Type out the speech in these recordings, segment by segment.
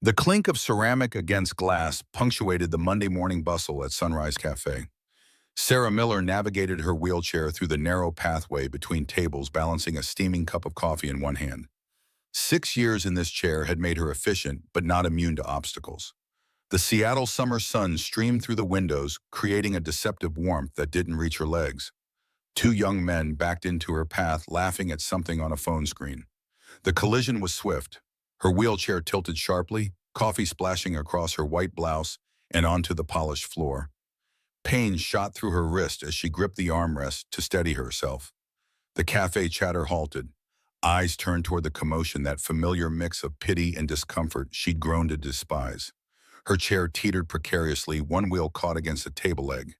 The clink of ceramic against glass punctuated the Monday morning bustle at Sunrise Cafe. Sarah Miller navigated her wheelchair through the narrow pathway between tables, balancing a steaming cup of coffee in one hand. 6 years in this chair had made her efficient, but not immune to obstacles. The Seattle summer sun streamed through the windows, creating a deceptive warmth that didn't reach her legs. Two young men backed into her path, laughing at something on a phone screen. The collision was swift. Her wheelchair tilted sharply, coffee splashing across her white blouse and onto the polished floor. Pain shot through her wrist as she gripped the armrest to steady herself. The cafe chatter halted. Eyes turned toward the commotion, that familiar mix of pity and discomfort she'd grown to despise. Her chair teetered precariously, one wheel caught against a table leg.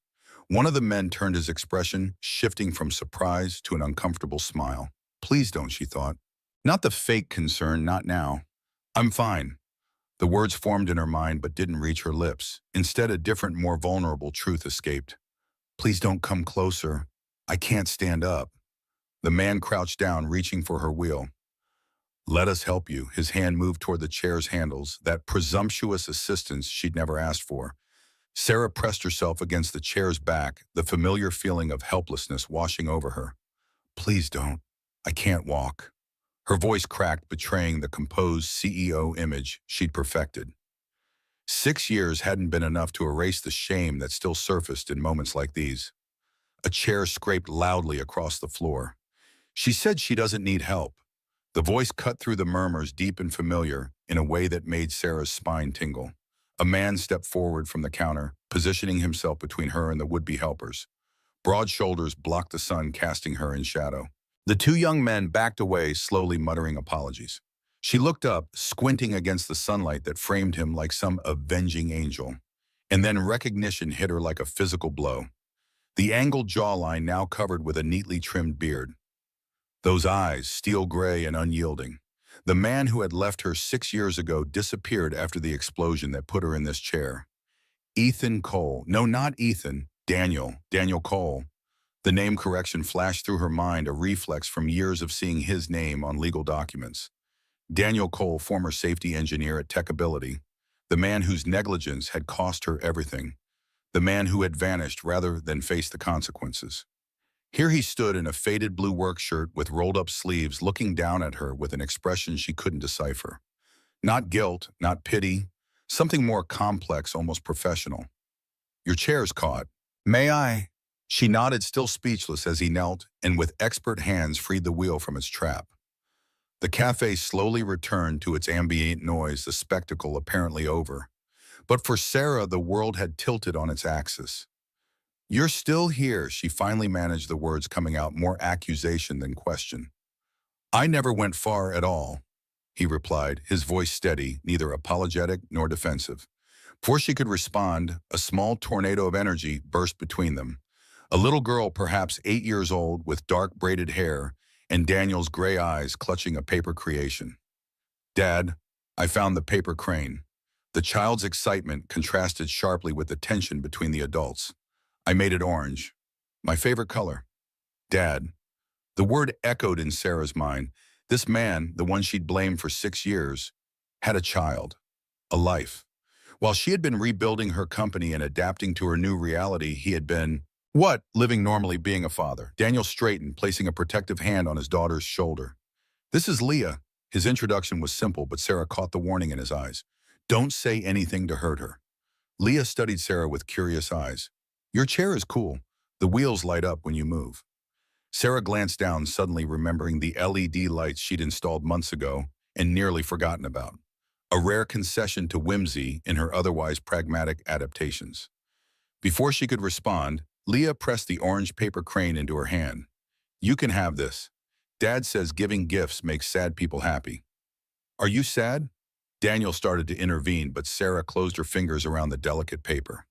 One of the men turned, his expression shifting from surprise to an uncomfortable smile. Please don't, she thought. Not the fake concern, not now. I'm fine. The words formed in her mind but didn't reach her lips. Instead, a different, more vulnerable truth escaped. Please don't come closer. I can't stand up. The man crouched down, reaching for her wheel. Let us help you. His hand moved toward the chair's handles, that presumptuous assistance she'd never asked for. Sarah pressed herself against the chair's back, the familiar feeling of helplessness washing over her. Please don't. I can't walk. Her voice cracked, betraying the composed CEO image she'd perfected. 6 years hadn't been enough to erase the shame that still surfaced in moments like these. A chair scraped loudly across the floor. She said she doesn't need help. The voice cut through the murmurs, deep and familiar, in a way that made Sarah's spine tingle. A man stepped forward from the counter, positioning himself between her and the would-be helpers. Broad shoulders blocked the sun, casting her in shadow. The two young men backed away, slowly muttering apologies. She looked up, squinting against the sunlight that framed him like some avenging angel. And then recognition hit her like a physical blow. The angled jawline now covered with a neatly trimmed beard. Those eyes, steel gray and unyielding. The man who had left her 6 years ago disappeared after the explosion that put her in this chair. Ethan Cole. No, not Ethan. Daniel Cole. The name correction flashed through her mind, a reflex from years of seeing his name on legal documents. Daniel Cole, former safety engineer at TechAbility. The man whose negligence had cost her everything. The man who had vanished rather than face the consequences. Here he stood in a faded blue work shirt with rolled-up sleeves, looking down at her with an expression she couldn't decipher. Not guilt, not pity, something more complex, almost professional. Your chair's caught. May I? She nodded, still speechless, as he knelt and with expert hands freed the wheel from its trap. The cafe slowly returned to its ambient noise, the spectacle apparently over. But for Sarah, the world had tilted on its axis. You're still here, she finally managed, the words coming out more accusation than question. I never went far at all, he replied, his voice steady, neither apologetic nor defensive. Before she could respond, a small tornado of energy burst between them. A little girl, perhaps 8 years old, with dark braided hair, and Daniel's gray eyes clutching a paper creation. Dad, I found the paper crane. The child's excitement contrasted sharply with the tension between the adults. I made it orange. My favorite color. Dad. The word echoed in Sarah's mind. This man, the one she'd blamed for 6 years, had a child, a life. While she had been rebuilding her company and adapting to her new reality, he had been, living normally, being a father. Daniel straightened, placing a protective hand on his daughter's shoulder. This is Leah. His introduction was simple, but Sarah caught the warning in his eyes. Don't say anything to hurt her. Leah studied Sarah with curious eyes. Your chair is cool. The wheels light up when you move. Sarah glanced down, suddenly remembering the LED lights she'd installed months ago and nearly forgotten about. A rare concession to whimsy in her otherwise pragmatic adaptations. Before she could respond, Leah pressed the orange paper crane into her hand. You can have this. Dad says giving gifts makes sad people happy. Are you sad? Daniel started to intervene, but Sarah closed her fingers around the delicate paper.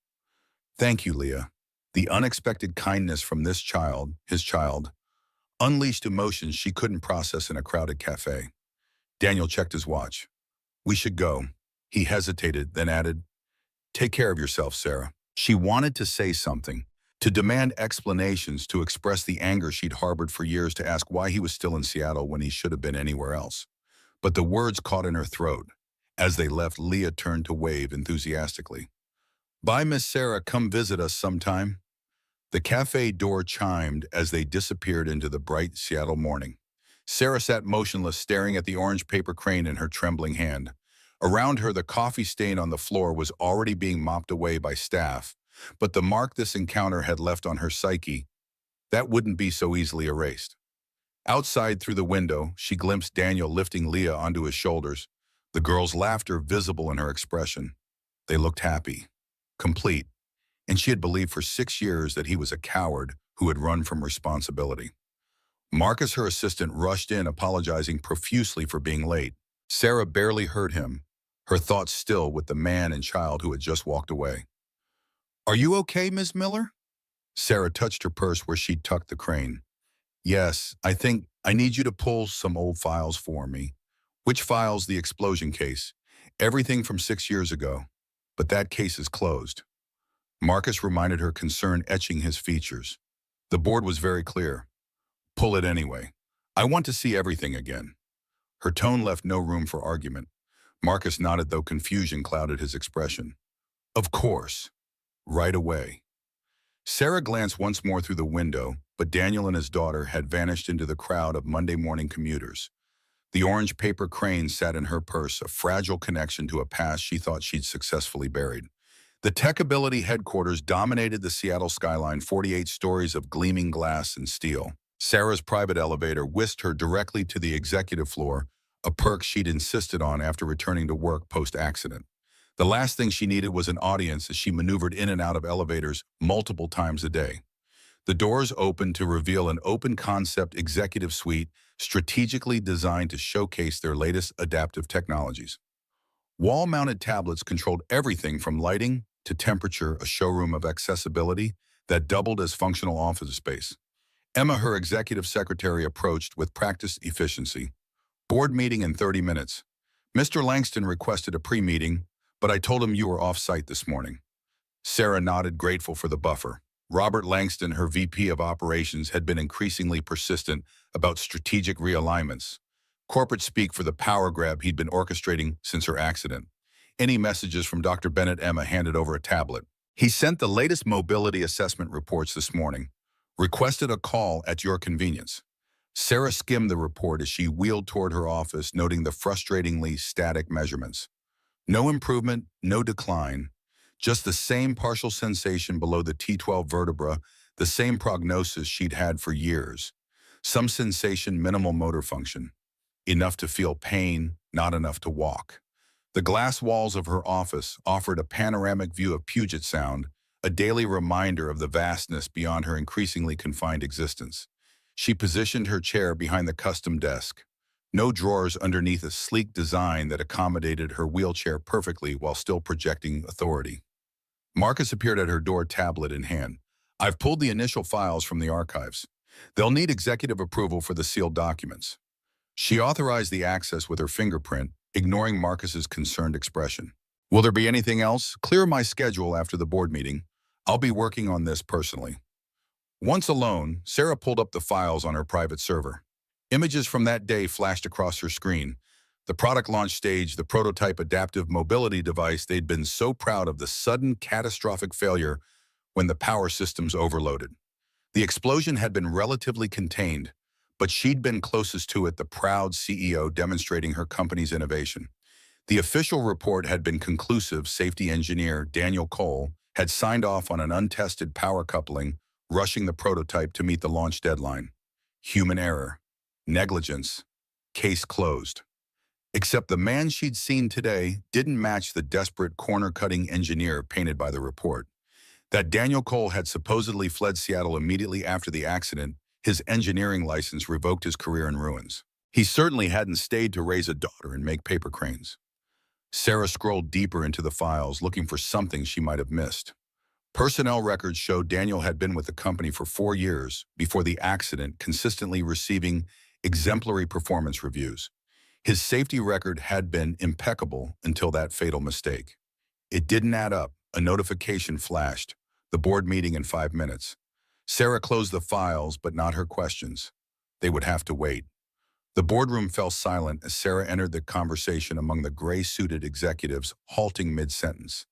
Thank you, Leah. The unexpected kindness from this child, his child, unleashed emotions she couldn't process in a crowded cafe. Daniel checked his watch. We should go. He hesitated, then added, Take care of yourself, Sarah. She wanted to say something, to demand explanations, to express the anger she'd harbored for years, to ask why he was still in Seattle when he should have been anywhere else. But the words caught in her throat. As they left, Leah turned to wave enthusiastically. "Bye, Miss Sarah. Come visit us sometime." The cafe door chimed as they disappeared into the bright Seattle morning. Sarah sat motionless, staring at the orange paper crane in her trembling hand. Around her, the coffee stain on the floor was already being mopped away by staff, but the mark this encounter had left on her psyche, that wouldn't be so easily erased. Outside through the window, she glimpsed Daniel lifting Leah onto his shoulders, the girl's laughter visible in her expression. They looked happy, complete, and she had believed for 6 years that he was a coward who had run from responsibility. Marcus, her assistant, rushed in, apologizing profusely for being late. Sarah barely heard him, her thoughts still with the man and child who had just walked away. "Are you okay, Miss Miller?" Sarah touched her purse where she'd tucked the crane. "Yes, I think I need you to pull some old files for me." "Which files?" "The explosion case. Everything from 6 years ago. But that case is closed." Marcus reminded her, concern etching his features. The board was very clear. "Pull it anyway. I want to see everything again." Her tone left no room for argument. Marcus nodded, though confusion clouded his expression. "Of course. Right away." Sarah glanced once more through the window, but Daniel and his daughter had vanished into the crowd of Monday morning commuters. The orange paper crane sat in her purse, a fragile connection to a past she thought she'd successfully buried. The TechAbility headquarters dominated the Seattle skyline, 48 stories of gleaming glass and steel. Sarah's private elevator whisked her directly to the executive floor, a perk she'd insisted on after returning to work post-accident. The last thing she needed was an audience as she maneuvered in and out of elevators multiple times a day. The doors opened to reveal an open-concept executive suite strategically designed to showcase their latest adaptive technologies. Wall-mounted tablets controlled everything from lighting to temperature, a showroom of accessibility that doubled as functional office space. Emma, her executive secretary, approached with practiced efficiency. "Board meeting in 30 minutes. Mr. Langston requested a pre-meeting, but I told him you were off-site this morning." Sarah nodded, grateful for the buffer. Robert Langston, her VP of Operations, had been increasingly persistent about strategic realignments. Corporate speak for the power grab he'd been orchestrating since her accident. Any messages from Dr. Bennett? Emma handed over a tablet. "He sent the latest mobility assessment reports this morning. Requested a call at your convenience." Sarah skimmed the report as she wheeled toward her office, noting the frustratingly static measurements. No improvement, no decline. Just the same partial sensation below the T12 vertebra, the same prognosis she'd had for years. Some sensation, minimal motor function. Enough to feel pain, not enough to walk. The glass walls of her office offered a panoramic view of Puget Sound, a daily reminder of the vastness beyond her increasingly confined existence. She positioned her chair behind the custom desk. No drawers underneath, a sleek design that accommodated her wheelchair perfectly while still projecting authority. Marcus appeared at her door, tablet in hand. "I've pulled the initial files from the archives. They'll need executive approval for the sealed documents." She authorized the access with her fingerprint, ignoring Marcus's concerned expression. "Will there be anything else? Clear my schedule after the board meeting. I'll be working on this personally." Once alone, Sarah pulled up the files on her private server. Images from that day flashed across her screen. The product launch stage, the prototype adaptive mobility device they'd been so proud of, the sudden catastrophic failure when the power systems overloaded. The explosion had been relatively contained, but she'd been closest to it, the proud CEO demonstrating her company's innovation. The official report had been conclusive. Safety engineer Daniel Cole had signed off on an untested power coupling, rushing the prototype to meet the launch deadline. Human error. Negligence. Case closed. Except the man she'd seen today didn't match the desperate corner-cutting engineer painted by the report. That Daniel Cole had supposedly fled Seattle immediately after the accident, his engineering license revoked, his career in ruins. He certainly hadn't stayed to raise a daughter and make paper cranes. Sarah scrolled deeper into the files, looking for something she might have missed. Personnel records showed Daniel had been with the company for 4 years before the accident, consistently receiving exemplary performance reviews. His safety record had been impeccable until that fatal mistake. It didn't add up. A notification flashed. The board meeting in 5 minutes. Sarah closed the files, but not her questions. They would have to wait. The boardroom fell silent as Sarah entered the conversation among the gray-suited executives, halting mid-sentence.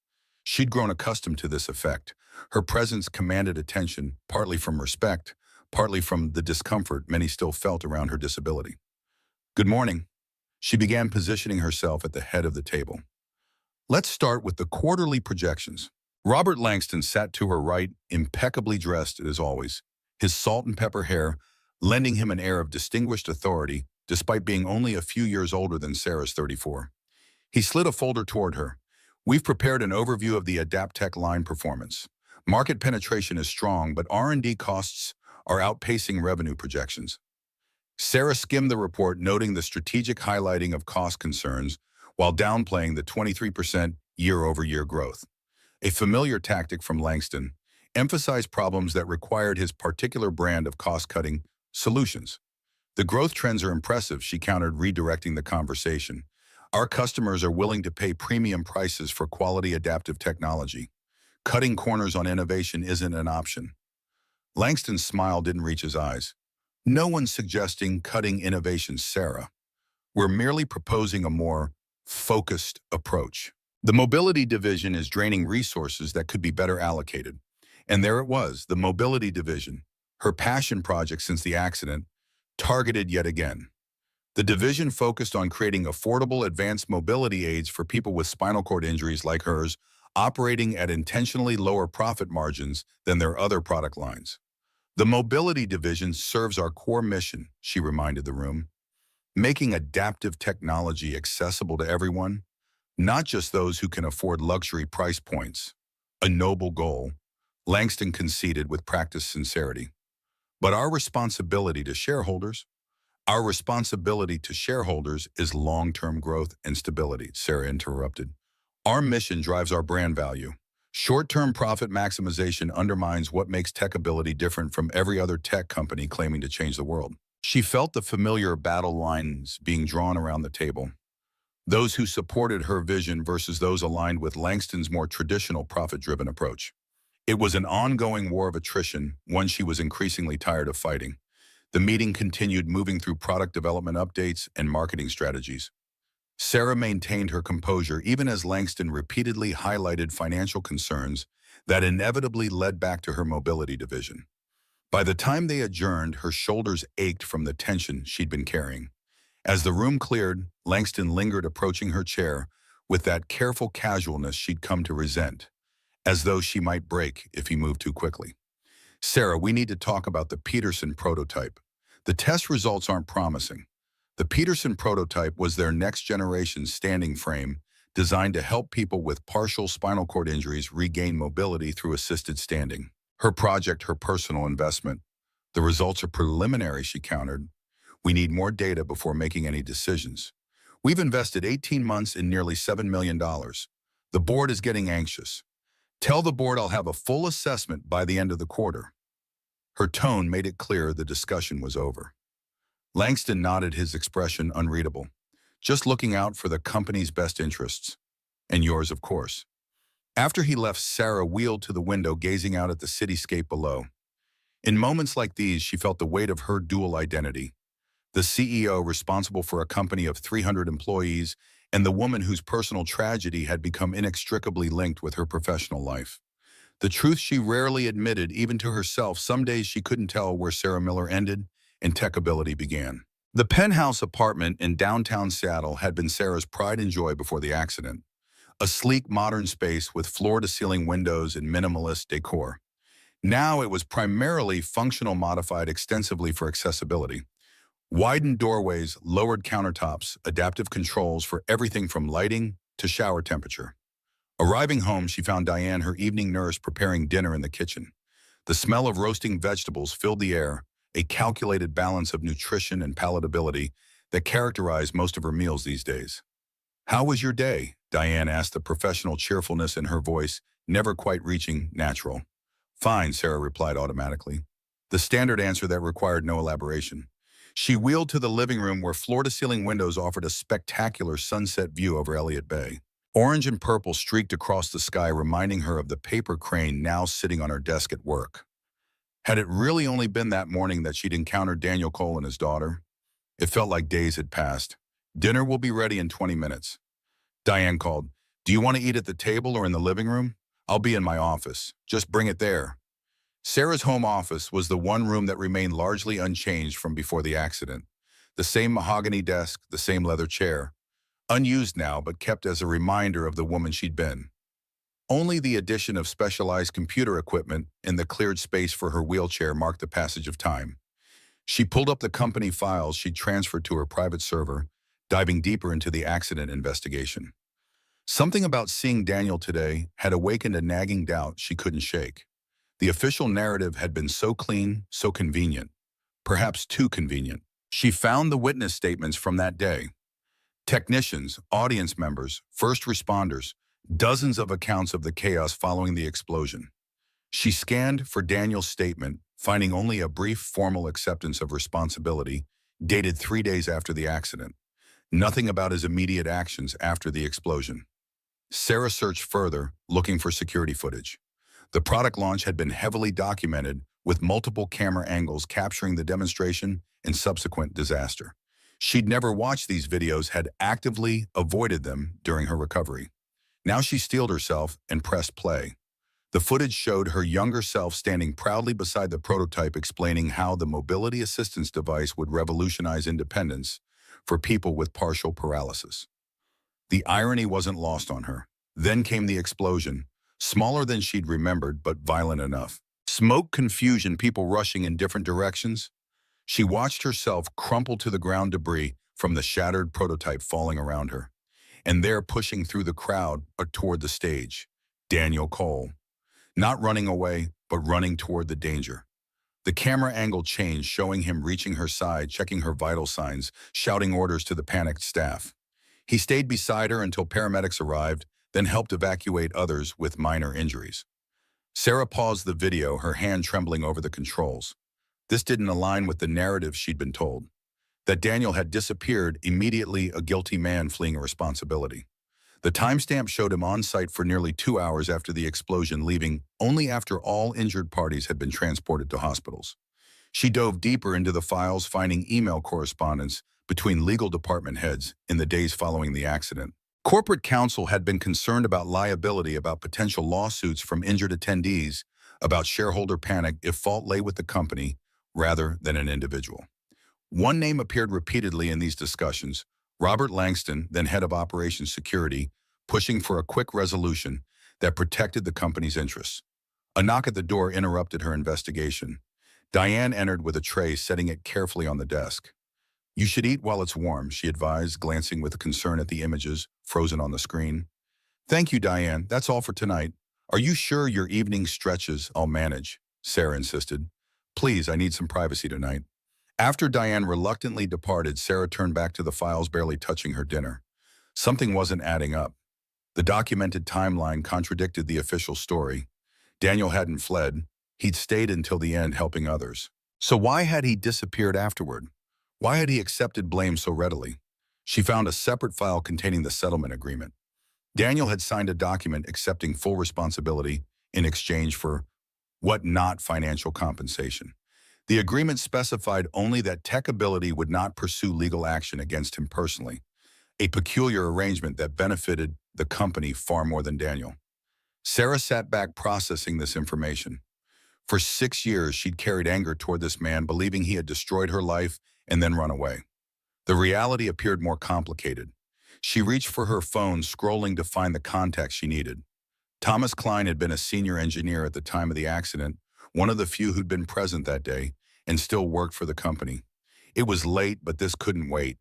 She'd grown accustomed to this effect. Her presence commanded attention, partly from respect, partly from the discomfort many still felt around her disability. Good morning. She began positioning herself at the head of the table. Let's start with the quarterly projections. Robert Langston sat to her right, impeccably dressed as always, his salt and pepper hair lending him an air of distinguished authority despite being only a few years older than Sarah's 34. He slid a folder toward her. We've prepared an overview of the AdaptTech line performance. Market penetration is strong, but R&D costs are outpacing revenue projections. Sarah skimmed the report, noting the strategic highlighting of cost concerns while downplaying the 23% year-over-year growth. A familiar tactic from Langston, emphasized problems that required his particular brand of cost-cutting solutions. The growth trends are impressive, she countered, redirecting the conversation. Our customers are willing to pay premium prices for quality adaptive technology. Cutting corners on innovation isn't an option. Langston's smile didn't reach his eyes. No one's suggesting cutting innovation, Sarah. We're merely proposing a more focused approach. The mobility division is draining resources that could be better allocated. And there it was, the mobility division, her passion project since the accident, targeted yet again. The division focused on creating affordable advanced mobility aids for people with spinal cord injuries like hers, operating at intentionally lower profit margins than their other product lines. The mobility division serves our core mission, she reminded the room, making adaptive technology accessible to everyone, not just those who can afford luxury price points. A noble goal, Langston conceded with practiced sincerity. But our responsibility to shareholders is long-term growth and stability, Sarah interrupted. Our mission drives our brand value. Short-term profit maximization undermines what makes Techability different from every other tech company claiming to change the world. She felt the familiar battle lines being drawn around the table. Those who supported her vision versus those aligned with Langston's more traditional profit-driven approach. It was an ongoing war of attrition, one she was increasingly tired of fighting. The meeting continued, moving through product development updates and marketing strategies. Sarah maintained her composure even as Langston repeatedly highlighted financial concerns that inevitably led back to her mobility division. By the time they adjourned, her shoulders ached from the tension she'd been carrying. As the room cleared, Langston lingered, approaching her chair with that careful casualness she'd come to resent, as though she might break if he moved too quickly. Sarah, we need to talk about the Peterson prototype. The test results aren't promising. The Peterson prototype was their next-generation standing frame designed to help people with partial spinal cord injuries regain mobility through assisted standing. Her project, her personal investment. The results are preliminary, she countered. We need more data before making any decisions. We've invested 18 months in nearly $7 million. The board is getting anxious. Tell the board I'll have a full assessment by the end of the quarter. Her tone made it clear the discussion was over. Langston nodded, his expression unreadable. Just looking out for the company's best interests. And yours, of course. After he left, Sarah wheeled to the window, gazing out at the cityscape below. In moments like these, she felt the weight of her dual identity. The CEO responsible for a company of 300 employees, and the woman whose personal tragedy had become inextricably linked with her professional life. The truth she rarely admitted, even to herself, some days she couldn't tell where Sarah Miller ended and Techability began. The penthouse apartment in downtown Seattle had been Sarah's pride and joy before the accident. A sleek, modern space with floor-to-ceiling windows and minimalist decor. Now it was primarily functional, modified extensively for accessibility. Widened doorways, lowered countertops, adaptive controls for everything from lighting to shower temperature. Arriving home, she found Diane, her evening nurse, preparing dinner in the kitchen. The smell of roasting vegetables filled the air, a calculated balance of nutrition and palatability that characterized most of her meals these days. "How was your day?" Diane asked, the professional cheerfulness in her voice never quite reaching natural. "Fine," Sarah replied automatically, the standard answer that required no elaboration. She wheeled to the living room where floor-to-ceiling windows offered a spectacular sunset view over Elliott Bay. Orange and purple streaked across the sky, reminding her of the paper crane now sitting on her desk at work. Had it really only been that morning that she'd encountered Daniel Cole and his daughter? It felt like days had passed. Dinner will be ready in 20 minutes. Diane called. Do you want to eat at the table or in the living room? I'll be in my office. Just bring it there. Sarah's home office was the one room that remained largely unchanged from before the accident. The same mahogany desk, the same leather chair. Unused now, but kept as a reminder of the woman she'd been. Only the addition of specialized computer equipment and the cleared space for her wheelchair marked the passage of time. She pulled up the company files she'd transferred to her private server, diving deeper into the accident investigation. Something about seeing Daniel today had awakened a nagging doubt she couldn't shake. The official narrative had been so clean, so convenient. Perhaps too convenient. She found the witness statements from that day. Technicians, audience members, first responders, dozens of accounts of the chaos following the explosion. She scanned for Daniel's statement, finding only a brief formal acceptance of responsibility, dated 3 days after the accident. Nothing about his immediate actions after the explosion. Sarah searched further, looking for security footage. The product launch had been heavily documented, with multiple camera angles capturing the demonstration and subsequent disaster. She'd never watched these videos, had actively avoided them during her recovery. Now she steeled herself and pressed play. The footage showed her younger self standing proudly beside the prototype, explaining how the mobility assistance device would revolutionize independence for people with partial paralysis. The irony wasn't lost on her. Then came the explosion, smaller than she'd remembered, but violent enough. Smoke, confusion, people rushing in different directions. She watched herself crumple to the ground, debris from the shattered prototype falling around her. And there, pushing through the crowd toward the stage, Daniel Cole. Not running away, but running toward the danger. The camera angle changed, showing him reaching her side, checking her vital signs, shouting orders to the panicked staff. He stayed beside her until paramedics arrived, then helped evacuate others with minor injuries. Sarah paused the video, her hand trembling over the controls. This didn't align with the narrative she'd been told. That Daniel had disappeared, immediately a guilty man fleeing a responsibility. The timestamp showed him on site for nearly 2 hours after the explosion, leaving only after all injured parties had been transported to hospitals. She dove deeper into the files, finding email correspondence between legal department heads in the days following the accident. Corporate counsel had been concerned about liability, about potential lawsuits from injured attendees, about shareholder panic if fault lay with the company rather than an individual. One name appeared repeatedly in these discussions: Robert Langston, then head of operations security, pushing for a quick resolution that protected the company's interests. A knock at the door interrupted her investigation. Diane entered with a tray, setting it carefully on the desk. You should eat while it's warm, she advised, glancing with concern at the images frozen on the screen. Thank you, Diane. That's all for tonight. Are you sure your evening stretches I'll manage? Sarah insisted. Please, I need some privacy tonight. After Diane reluctantly departed, Sarah turned back to the files, barely touching her dinner. Something wasn't adding up. The documented timeline contradicted the official story. Daniel hadn't fled. He'd stayed until the end, helping others. So why had he disappeared afterward? Why had he accepted blame so readily? She found a separate file containing the settlement agreement. Daniel had signed a document accepting full responsibility in exchange for what not financial compensation. The agreement specified only that Tech Ability would not pursue legal action against him personally, a peculiar arrangement that benefited the company far more than Daniel. Sarah sat back processing this information. For 6 years, she'd carried anger toward this man, believing he had destroyed her life and then run away. The reality appeared more complicated. She reached for her phone, scrolling to find the contact she needed. Thomas Klein had been a senior engineer at the time of the accident, one of the few who'd been present that day, and still worked for the company. It was late, but this couldn't wait.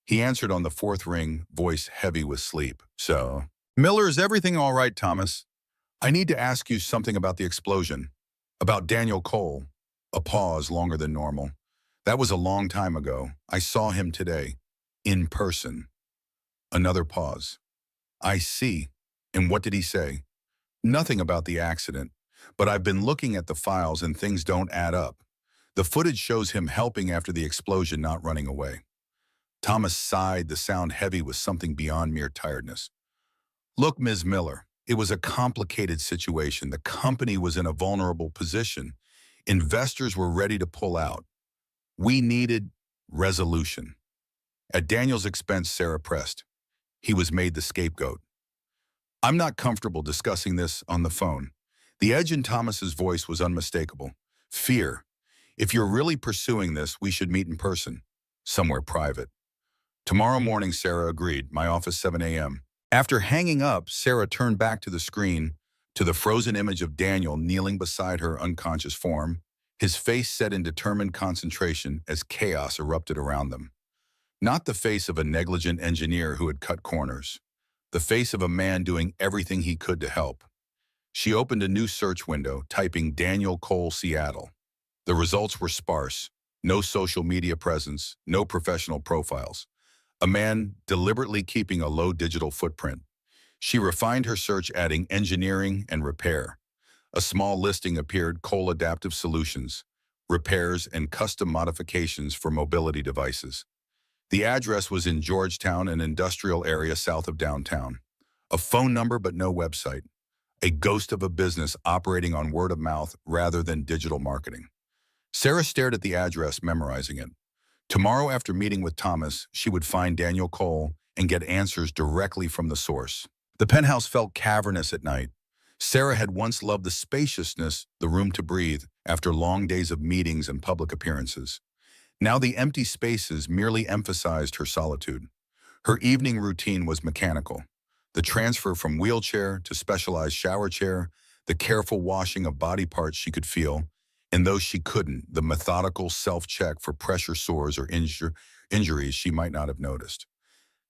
He answered on the fourth ring, voice heavy with sleep. So, Miller, is everything all right, Thomas? I need to ask you something about the explosion. About Daniel Cole. A pause, longer than normal. That was a long time ago. I saw him today. In person. Another pause. I see. And what did he say? Nothing about the accident. But I've been looking at the files and things don't add up. The footage shows him helping after the explosion, not running away. Thomas sighed, the sound heavy with something beyond mere tiredness. Look, Ms. Miller, it was a complicated situation. The company was in a vulnerable position. Investors were ready to pull out. We needed resolution. At Daniel's expense, Sarah pressed. He was made the scapegoat. I'm not comfortable discussing this on the phone. The edge in Thomas's voice was unmistakable. Fear. If you're really pursuing this, we should meet in person. Somewhere private. Tomorrow morning, Sarah agreed. My office, 7 a.m. After hanging up, Sarah turned back to the screen, to the frozen image of Daniel kneeling beside her unconscious form, his face set in determined concentration as chaos erupted around them. Not the face of a negligent engineer who had cut corners. The face of a man doing everything he could to help. She opened a new search window, typing Daniel Cole, Seattle. The results were sparse. No social media presence, no professional profiles. A man deliberately keeping a low digital footprint. She refined her search, adding engineering and repair. A small listing appeared: Cole Adaptive Solutions, repairs and custom modifications for mobility devices. The address was in Georgetown, an industrial area south of downtown. A phone number but no website. A ghost of a business operating on word of mouth rather than digital marketing. Sarah stared at the address, memorizing it. Tomorrow, after meeting with Thomas, she would find Daniel Cole and get answers directly from the source. The penthouse felt cavernous at night. Sarah had once loved the spaciousness, the room to breathe, after long days of meetings and public appearances. Now the empty spaces merely emphasized her solitude. Her evening routine was mechanical. The transfer from wheelchair to specialized shower chair, the careful washing of body parts she could feel, and those she couldn't, the methodical self-check for pressure sores or injuries she might not have noticed.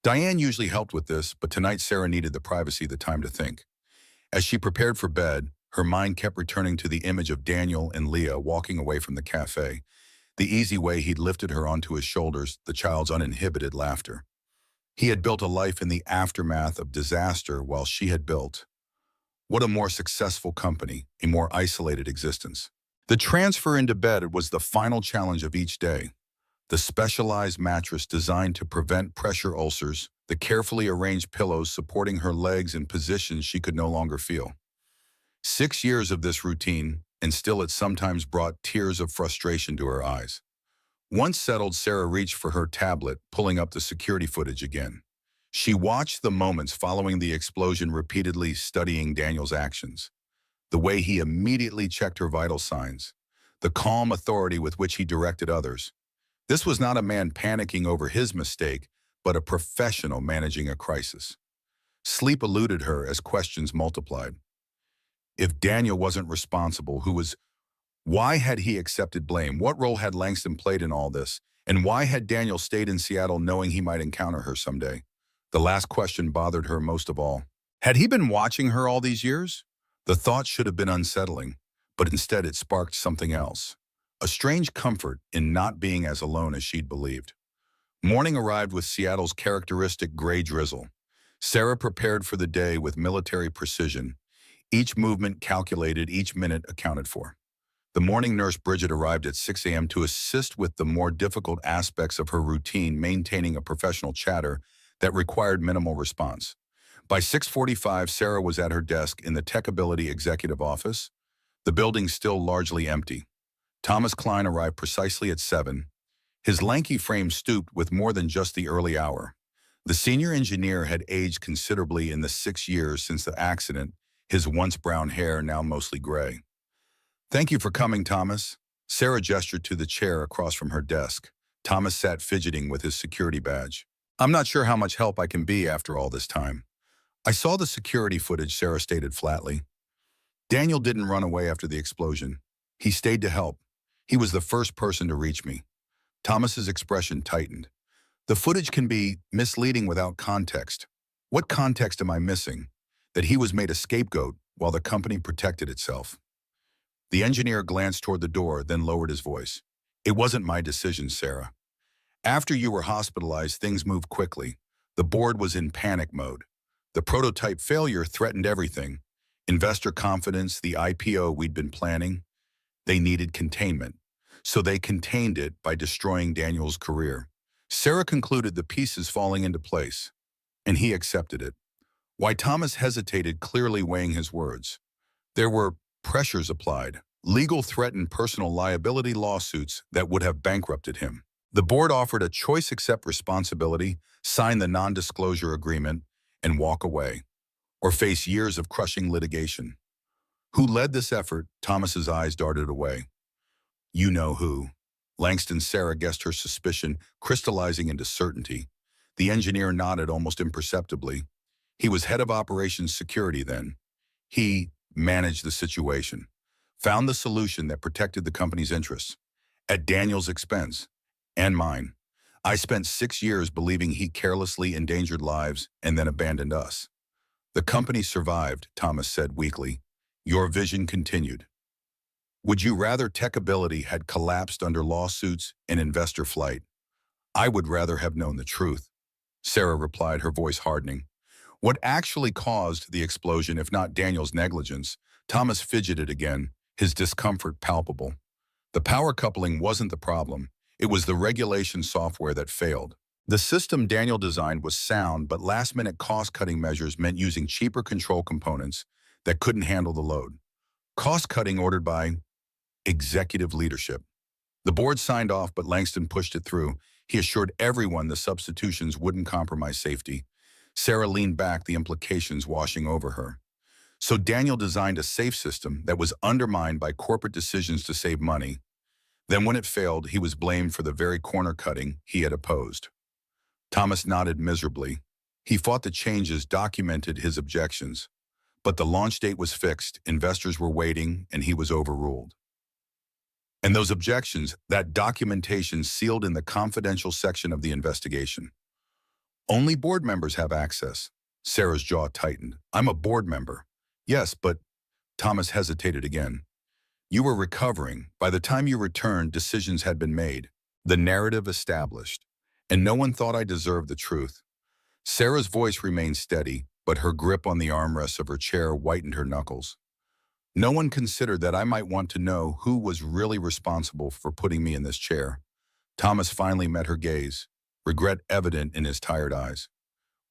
Diane usually helped with this, but tonight Sarah needed the privacy, the time to think. As she prepared for bed, her mind kept returning to the image of Daniel and Leah walking away from the cafe, the easy way he'd lifted her onto his shoulders, the child's uninhibited laughter. He had built a life in the aftermath of disaster while she had built. What a more successful company, a more isolated existence. The transfer into bed was the final challenge of each day. The specialized mattress designed to prevent pressure ulcers, the carefully arranged pillows supporting her legs in positions she could no longer feel. 6 years of this routine, and still it sometimes brought tears of frustration to her eyes. Once settled, Sarah reached for her tablet, pulling up the security footage again. She watched the moments following the explosion, repeatedly studying Daniel's actions. The way he immediately checked her vital signs. The calm authority with which he directed others. This was not a man panicking over his mistake, but a professional managing a crisis. Sleep eluded her as questions multiplied. If Daniel wasn't responsible, who was? Why had he accepted blame? What role had Langston played in all this? And why had Daniel stayed in Seattle knowing he might encounter her someday? The last question bothered her most of all. Had he been watching her all these years? The thought should have been unsettling, but instead it sparked something else. A strange comfort in not being as alone as she'd believed. Morning arrived with Seattle's characteristic gray drizzle. Sarah prepared for the day with military precision. Each movement calculated, each minute accounted for. The morning nurse Bridget arrived at 6 a.m. to assist with the more difficult aspects of her routine, maintaining a professional chatter that required minimal response. By 6:45, Sarah was at her desk in the Techability Executive Office, the building still largely empty. Thomas Klein arrived precisely at 7. His lanky frame stooped with more than just the early hour. The senior engineer had aged considerably in the 6 years since the accident, his once brown hair now mostly gray. "Thank you for coming, Thomas." Sarah gestured to the chair across from her desk. Thomas sat fidgeting with his security badge. "I'm not sure how much help I can be after all this time." "I saw the security footage," Sarah stated flatly. "Daniel didn't run away after the explosion. He stayed to help. He was the first person to reach me." Thomas's expression tightened. "The footage can be misleading without context." "What context am I missing?" "That he was made a scapegoat while the company protected itself." The engineer glanced toward the door, then lowered his voice. "It wasn't my decision, Sarah. After you were hospitalized, things moved quickly. The board was in panic mode. The prototype failure threatened everything. Investor confidence, the IPO we'd been planning. They needed containment. So they contained it by destroying Daniel's career." Sarah concluded, the pieces falling into place. And he accepted it. Why Thomas hesitated, clearly weighing his words. There were pressures applied, legal threat and personal liability lawsuits that would have bankrupted him. The board offered a choice accept responsibility, sign the non-disclosure agreement, and walk away, or face years of crushing litigation. Who led this effort? Thomas's eyes darted away. You know who. Langston. Sarah guessed her suspicion, crystallizing into certainty. The engineer nodded almost imperceptibly. He was head of operations security then. He managed the situation, found the solution that protected the company's interests, at Daniel's expense, and mine. I spent 6 years believing he carelessly endangered lives and then abandoned us. The company survived, Thomas said weakly. Your vision continued. Would you rather Techability had collapsed under lawsuits and investor flight? I would rather have known the truth, Sarah replied, her voice hardening. What actually caused the explosion, if not Daniel's negligence? Thomas fidgeted again, his discomfort palpable. The power coupling wasn't the problem. It was the regulation software that failed. The system Daniel designed was sound, but last-minute cost-cutting measures meant using cheaper control components that couldn't handle the load. Cost-cutting ordered by executive leadership. The board signed off, but Langston pushed it through. He assured everyone the substitutions wouldn't compromise safety. Sarah leaned back, the implications washing over her. So Daniel designed a safe system that was undermined by corporate decisions to save money. Then when it failed, he was blamed for the very corner cutting he had opposed. Thomas nodded miserably. He fought the changes, documented his objections. But the launch date was fixed, investors were waiting, and he was overruled. And those objections, that documentation sealed in the confidential section of the investigation. Only board members have access. Sarah's jaw tightened. I'm a board member. Yes, but Thomas hesitated again. You were recovering. By the time you returned, decisions had been made, the narrative established, and no one thought I deserved the truth. Sarah's voice remained steady, but her grip on the armrests of her chair whitened her knuckles. No one considered that I might want to know who was really responsible for putting me in this chair. Thomas finally met her gaze, regret evident in his tired eyes.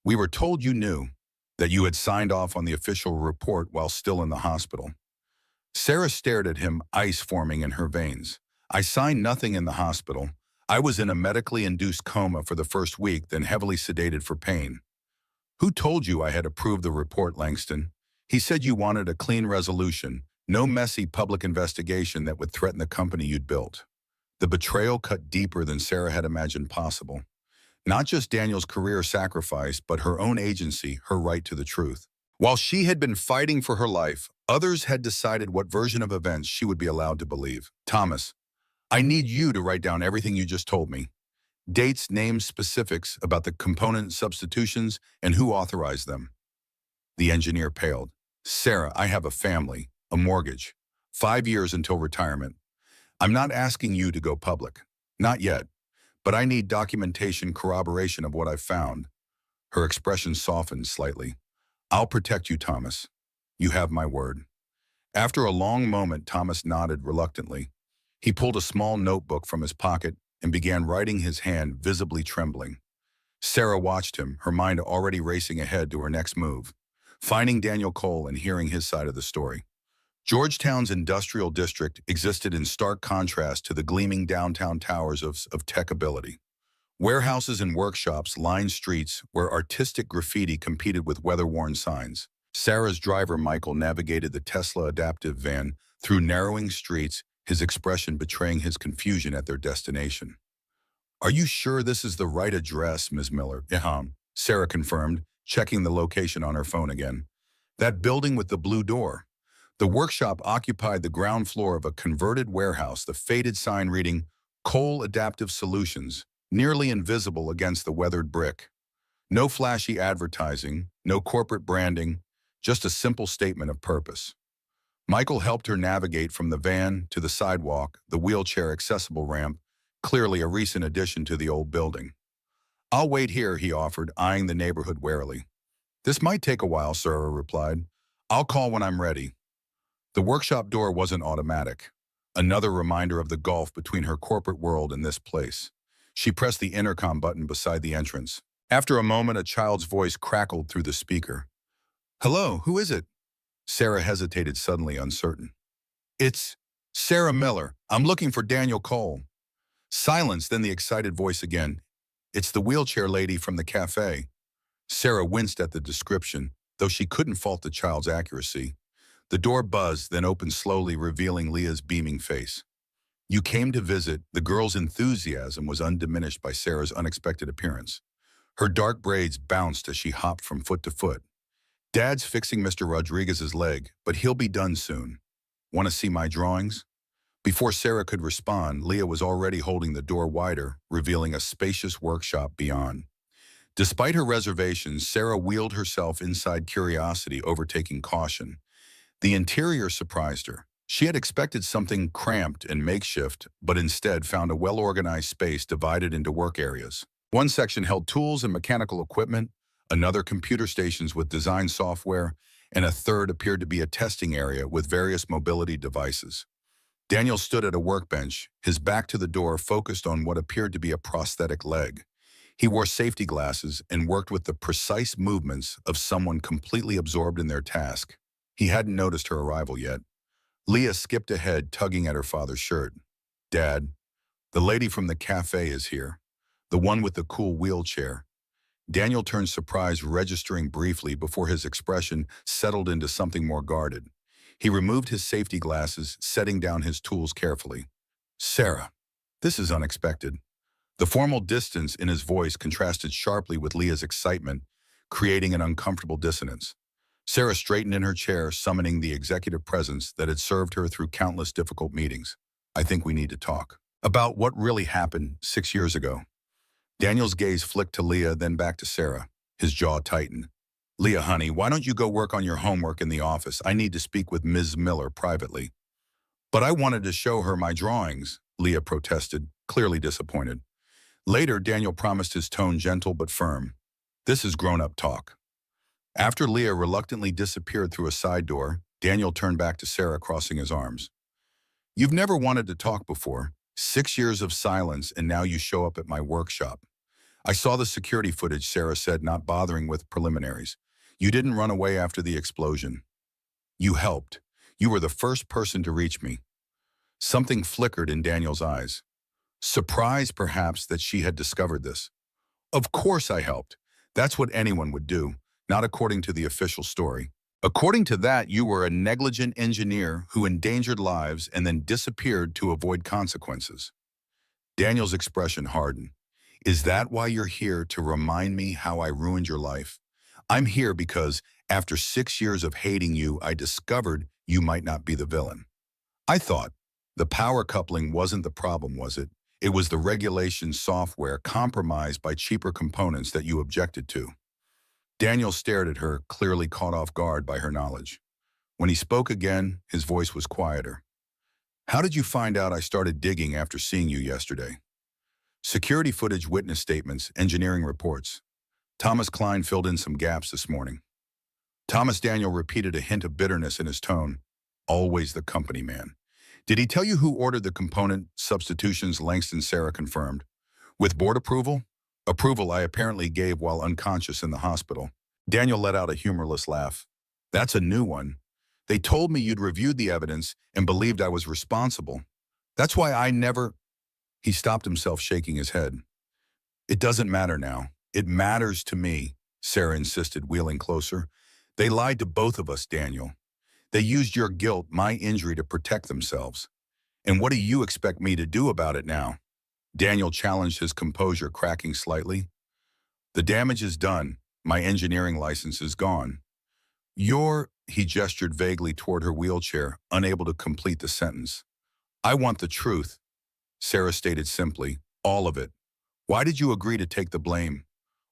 We were told you knew, that you had signed off on the official report while still in the hospital. Sarah stared at him, ice forming in her veins. I signed nothing in the hospital. I was in a medically induced coma for the first week, then heavily sedated for pain. Who told you I had approved the report, Langston? He said you wanted a clean resolution, no messy public investigation that would threaten the company you'd built. The betrayal cut deeper than Sarah had imagined possible. Not just Daniel's career sacrifice, but her own agency, her right to the truth. While she had been fighting for her life, others had decided what version of events she would be allowed to believe. Thomas, I need you to write down everything you just told me. Dates, names, specifics about the component substitutions, and who authorized them. The engineer paled. Sarah, I have a family, a mortgage, 5 years until retirement. I'm not asking you to go public. Not yet. But I need documentation, corroboration of what I've found. Her expression softened slightly. I'll protect you, Thomas. You have my word. After a long moment, Thomas nodded reluctantly. He pulled a small notebook from his pocket and began writing, his hand visibly trembling. Sarah watched him, her mind already racing ahead to her next move, finding Daniel Cole and hearing his side of the story. Georgetown's industrial district existed in stark contrast to the gleaming downtown towers of Techability. Warehouses and workshops lined streets where artistic graffiti competed with weather-worn signs. Sarah's driver, Michael, navigated the Tesla adaptive van through narrowing streets, his expression betraying his confusion at their destination. Are you sure this is the right address, Ms. Miller? Yeah, Sarah confirmed, checking the location on her phone again. That building with the blue door. The workshop occupied the ground floor of a converted warehouse, the faded sign reading, Cole Adaptive Solutions, nearly invisible against the weathered brick. No flashy advertising, no corporate branding, just a simple statement of purpose. Michael helped her navigate from the van to the sidewalk, the wheelchair-accessible ramp, clearly a recent addition to the old building. I'll wait here, he offered, eyeing the neighborhood warily. This might take a while, Sarah replied. I'll call when I'm ready. The workshop door wasn't automatic, another reminder of the gulf between her corporate world and this place. She pressed the intercom button beside the entrance. After a moment, a child's voice crackled through the speaker. Hello, who is it? Sarah hesitated, suddenly uncertain. It's Sarah Miller. I'm looking for Daniel Cole. Silence, then the excited voice again. It's the wheelchair lady from the cafe. Sarah winced at the description, though she couldn't fault the child's accuracy. The door buzzed, then opened slowly, revealing Leah's beaming face. You came to visit. The girl's enthusiasm was undiminished by Sarah's unexpected appearance. Her dark braids bounced as she hopped from foot to foot. Dad's fixing Mr. Rodriguez's leg, but he'll be done soon. Want to see my drawings? Before Sarah could respond, Leah was already holding the door wider, revealing a spacious workshop beyond. Despite her reservations, Sarah wheeled herself inside, curiosity overtaking caution. The interior surprised her. She had expected something cramped and makeshift, but instead found a well-organized space divided into work areas. One section held tools and mechanical equipment, another computer stations with design software, and a third appeared to be a testing area with various mobility devices. Daniel stood at a workbench, his back to the door, focused on what appeared to be a prosthetic leg. He wore safety glasses and worked with the precise movements of someone completely absorbed in their task. He hadn't noticed her arrival yet. Leah skipped ahead, tugging at her father's shirt. Dad, the lady from the cafe is here. The one with the cool wheelchair. Daniel turned surprised, registering briefly before his expression settled into something more guarded. He removed his safety glasses, setting down his tools carefully. Sarah, this is unexpected. The formal distance in his voice contrasted sharply with Leah's excitement, creating an uncomfortable dissonance. Sarah straightened in her chair, summoning the executive presence that had served her through countless difficult meetings. I think we need to talk about what really happened 6 years ago. Daniel's gaze flicked to Leah, then back to Sarah. His jaw tightened. Leah, honey, why don't you go work on your homework in the office? I need to speak with Ms. Miller privately. But I wanted to show her my drawings, Leah protested, clearly disappointed. Later, Daniel promised, his tone gentle but firm. This is grown-up talk. After Leah reluctantly disappeared through a side door, Daniel turned back to Sarah, crossing his arms. You've never wanted to talk before. 6 years of silence, and now you show up at my workshop. I saw the security footage, Sarah said, not bothering with preliminaries. You didn't run away after the explosion. You helped. You were the first person to reach me. Something flickered in Daniel's eyes. Surprise, perhaps, that she had discovered this. Of course I helped. That's what anyone would do, not according to the official story. According to that, you were a negligent engineer who endangered lives and then disappeared to avoid consequences. Daniel's expression hardened. Is that why you're here, to remind me how I ruined your life? I'm here because after 6 years of hating you, I discovered you might not be the villain. I thought the power coupling wasn't the problem, was it? It was the regulation software compromised by cheaper components that you objected to. Daniel stared at her, clearly caught off guard by her knowledge. When he spoke again, his voice was quieter. How did you find out I started digging after seeing you yesterday? Security footage, witness statements, engineering reports. Thomas Klein filled in some gaps this morning. Thomas, Daniel repeated, a hint of bitterness in his tone. Always the company man. Did he tell you who ordered the component substitutions? Langston, Sarah confirmed. With board approval? Approval I apparently gave while unconscious in the hospital. Daniel let out a humorless laugh. That's a new one. They told me you'd reviewed the evidence and believed I was responsible. That's why I never... He stopped himself, shaking his head. It doesn't matter now. It matters to me, Sarah insisted, wheeling closer. They lied to both of us, Daniel. They used your guilt, my injury, to protect themselves. And what do you expect me to do about it now? Daniel challenged, his composure cracking slightly. The damage is done. My engineering license is gone. He gestured vaguely toward her wheelchair, unable to complete the sentence. I want the truth, Sarah stated simply. All of it. Why did you agree to take the blame?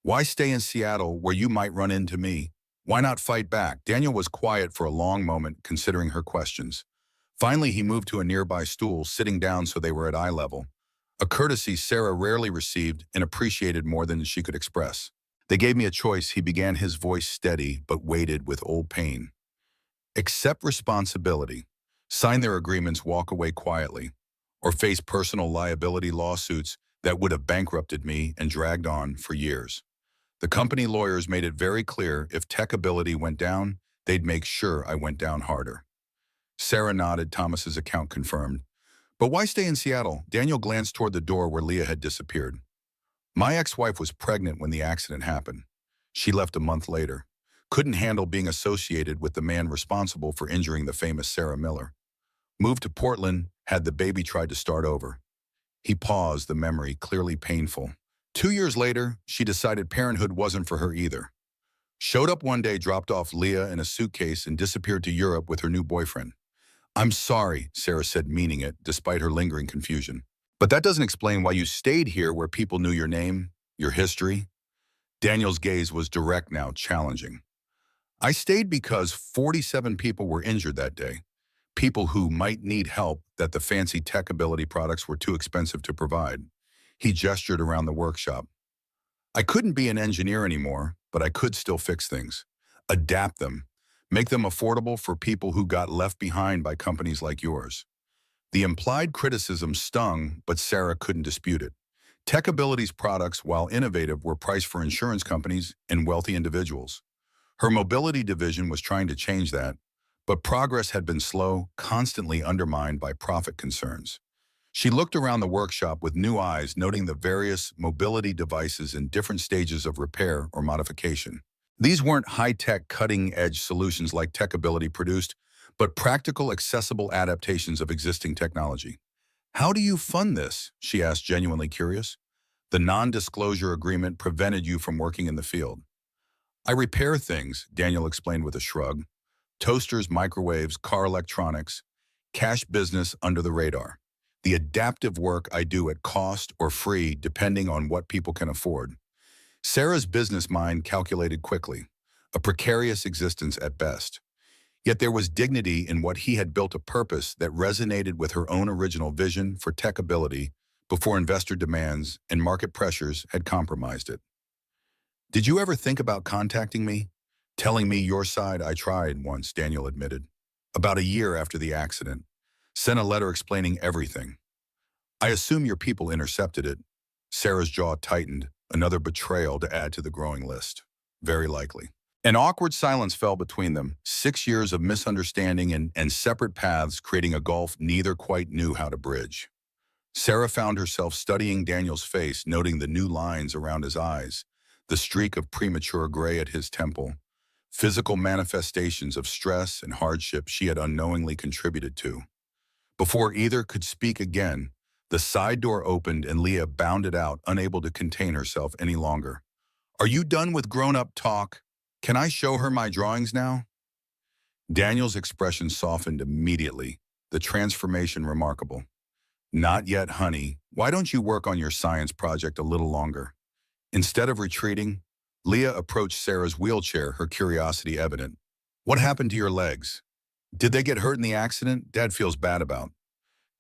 Why stay in Seattle where you might run into me? Why not fight back? Daniel was quiet for a long moment, considering her questions. Finally, he moved to a nearby stool, sitting down so they were at eye level. A courtesy Sarah rarely received and appreciated more than she could express. They gave me a choice, he began, his voice steady but weighted with old pain. Accept responsibility, sign their agreements, walk away quietly, or face personal liability lawsuits that would have bankrupted me and dragged on for years. The company lawyers made it very clear if Techability went down, they'd make sure I went down harder. Sarah nodded, Thomas's account confirmed. But why stay in Seattle? Daniel glanced toward the door where Leah had disappeared. My ex-wife was pregnant when the accident happened. She left a month later. Couldn't handle being associated with the man responsible for injuring the famous Sarah Miller. Moved to Portland, had the baby tried to start over. He paused, the memory clearly painful. 2 years later, she decided parenthood wasn't for her either. Showed up one day, dropped off Leah in a suitcase, and disappeared to Europe with her new boyfriend. I'm sorry, Sarah said, meaning it, despite her lingering confusion. But that doesn't explain why you stayed here where people knew your name, your history. Daniel's gaze was direct now, challenging. I stayed because 47 people were injured that day. People who might need help that the fancy tech ability products were too expensive to provide. He gestured around the workshop. I couldn't be an engineer anymore, but I could still fix things. Adapt them. Make them affordable for people who got left behind by companies like yours. The implied criticism stung, but Sarah couldn't dispute it. Tech Ability's products, while innovative, were priced for insurance companies and wealthy individuals. Her mobility division was trying to change that, but progress had been slow, constantly undermined by profit concerns. She looked around the workshop with new eyes, noting the various mobility devices in different stages of repair or modification. These weren't high-tech, cutting-edge solutions like Tech Ability produced, but practical, accessible adaptations of existing technology. How do you fund this? She asked, genuinely curious. The non-disclosure agreement prevented you from working in the field. I repair things, Daniel explained with a shrug. Toasters, microwaves, car electronics, cash business under the radar. The adaptive work I do at cost or free, depending on what people can afford. Sarah's business mind calculated quickly, a precarious existence at best. Yet there was dignity in what he had built, a purpose that resonated with her own original vision for Tech Ability before investor demands and market pressures had compromised it. Did you ever think about contacting me? Telling me your side? I tried once, Daniel admitted. About a year after the accident. Sent a letter explaining everything. I assume your people intercepted it. Sarah's jaw tightened, another betrayal to add to the growing list. Very likely. An awkward silence fell between them, 6 years of misunderstanding and separate paths creating a gulf neither quite knew how to bridge. Sarah found herself studying Daniel's face, noting the new lines around his eyes, the streak of premature gray at his temple, physical manifestations of stress and hardship she had unknowingly contributed to. Before either could speak again, the side door opened and Leah bounded out, unable to contain herself any longer. Are you done with grown-up talk? Can I show her my drawings now? Daniel's expression softened immediately, the transformation remarkable. Not yet, honey. Why don't you work on your science project a little longer? Instead of retreating, Leah approached Sarah's wheelchair, her curiosity evident. What happened to your legs? Did they get hurt in the accident? Dad feels bad about.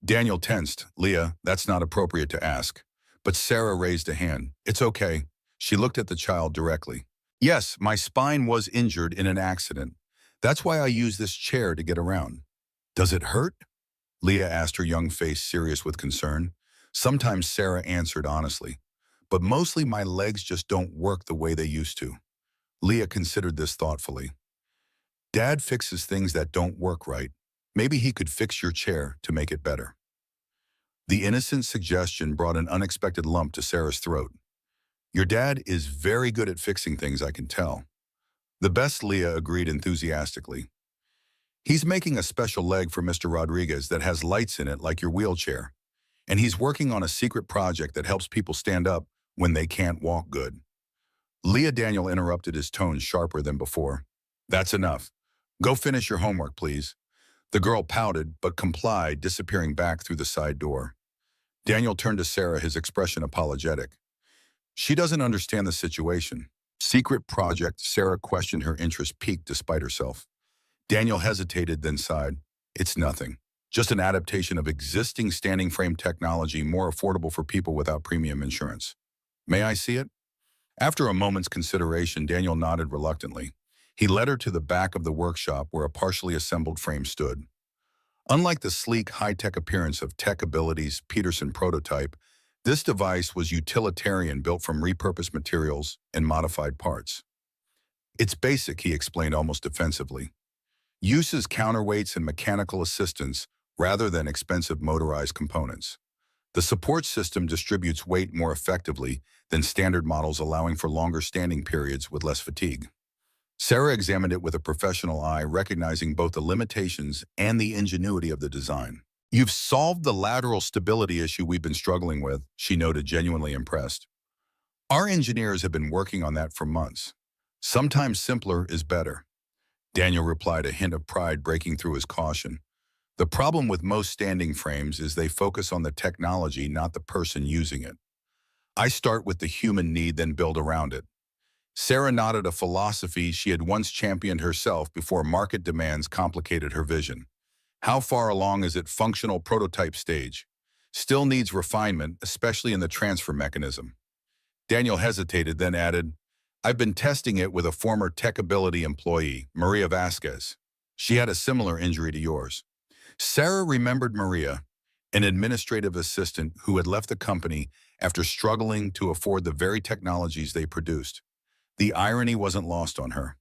Daniel tensed. Leah, that's not appropriate to ask. But Sarah raised a hand. It's okay. She looked at the child directly. Yes, my spine was injured in an accident. That's why I use this chair to get around. Does it hurt? Leah asked, her young face serious with concern. Sometimes Sarah answered honestly. But mostly my legs just don't work the way they used to. Leah considered this thoughtfully. Dad fixes things that don't work right. Maybe he could fix your chair to make it better. The innocent suggestion brought an unexpected lump to Sarah's throat. Your dad is very good at fixing things, I can tell. The best, Leah agreed enthusiastically. He's making a special leg for Mr. Rodriguez that has lights in it like your wheelchair. And he's working on a secret project that helps people stand up when they can't walk good. Leah. Daniel interrupted, his tone sharper than before. That's enough. Go finish your homework, please. The girl pouted, but complied, disappearing back through the side door. Daniel turned to Sarah, his expression apologetic. She doesn't understand the situation. Secret project? Sarah questioned, her interest piqued despite herself. Daniel hesitated, then sighed. It's nothing. Just an adaptation of existing standing frame technology, more affordable for people without premium insurance. May I see it? After a moment's consideration, Daniel nodded reluctantly. He led her to the back of the workshop where a partially assembled frame stood. Unlike the sleek, high-tech appearance of Tech Ability's Peterson prototype, this device was utilitarian, built from repurposed materials and modified parts. It's basic, he explained almost defensively. Uses counterweights and mechanical assistance rather than expensive motorized components. The support system distributes weight more effectively than standard models, allowing for longer standing periods with less fatigue. Sarah examined it with a professional eye, recognizing both the limitations and the ingenuity of the design. "You've solved the lateral stability issue we've been struggling with," she noted, genuinely impressed. "Our engineers have been working on that for months. Sometimes simpler is better." Daniel replied, a hint of pride breaking through his caution. "The problem with most standing frames is they focus on the technology, not the person using it. I start with the human need, then build around it." Sarah nodded, a philosophy she had once championed herself before market demands complicated her vision. "How far along is it functional prototype stage?" "Still needs refinement, especially in the transfer mechanism." Daniel hesitated, then added, "I've been testing it with a former TechAbility employee, Maria Vasquez. She had a similar injury to yours." Sarah remembered Maria, an administrative assistant who had left the company after struggling to afford the very technologies they produced. The irony wasn't lost on her.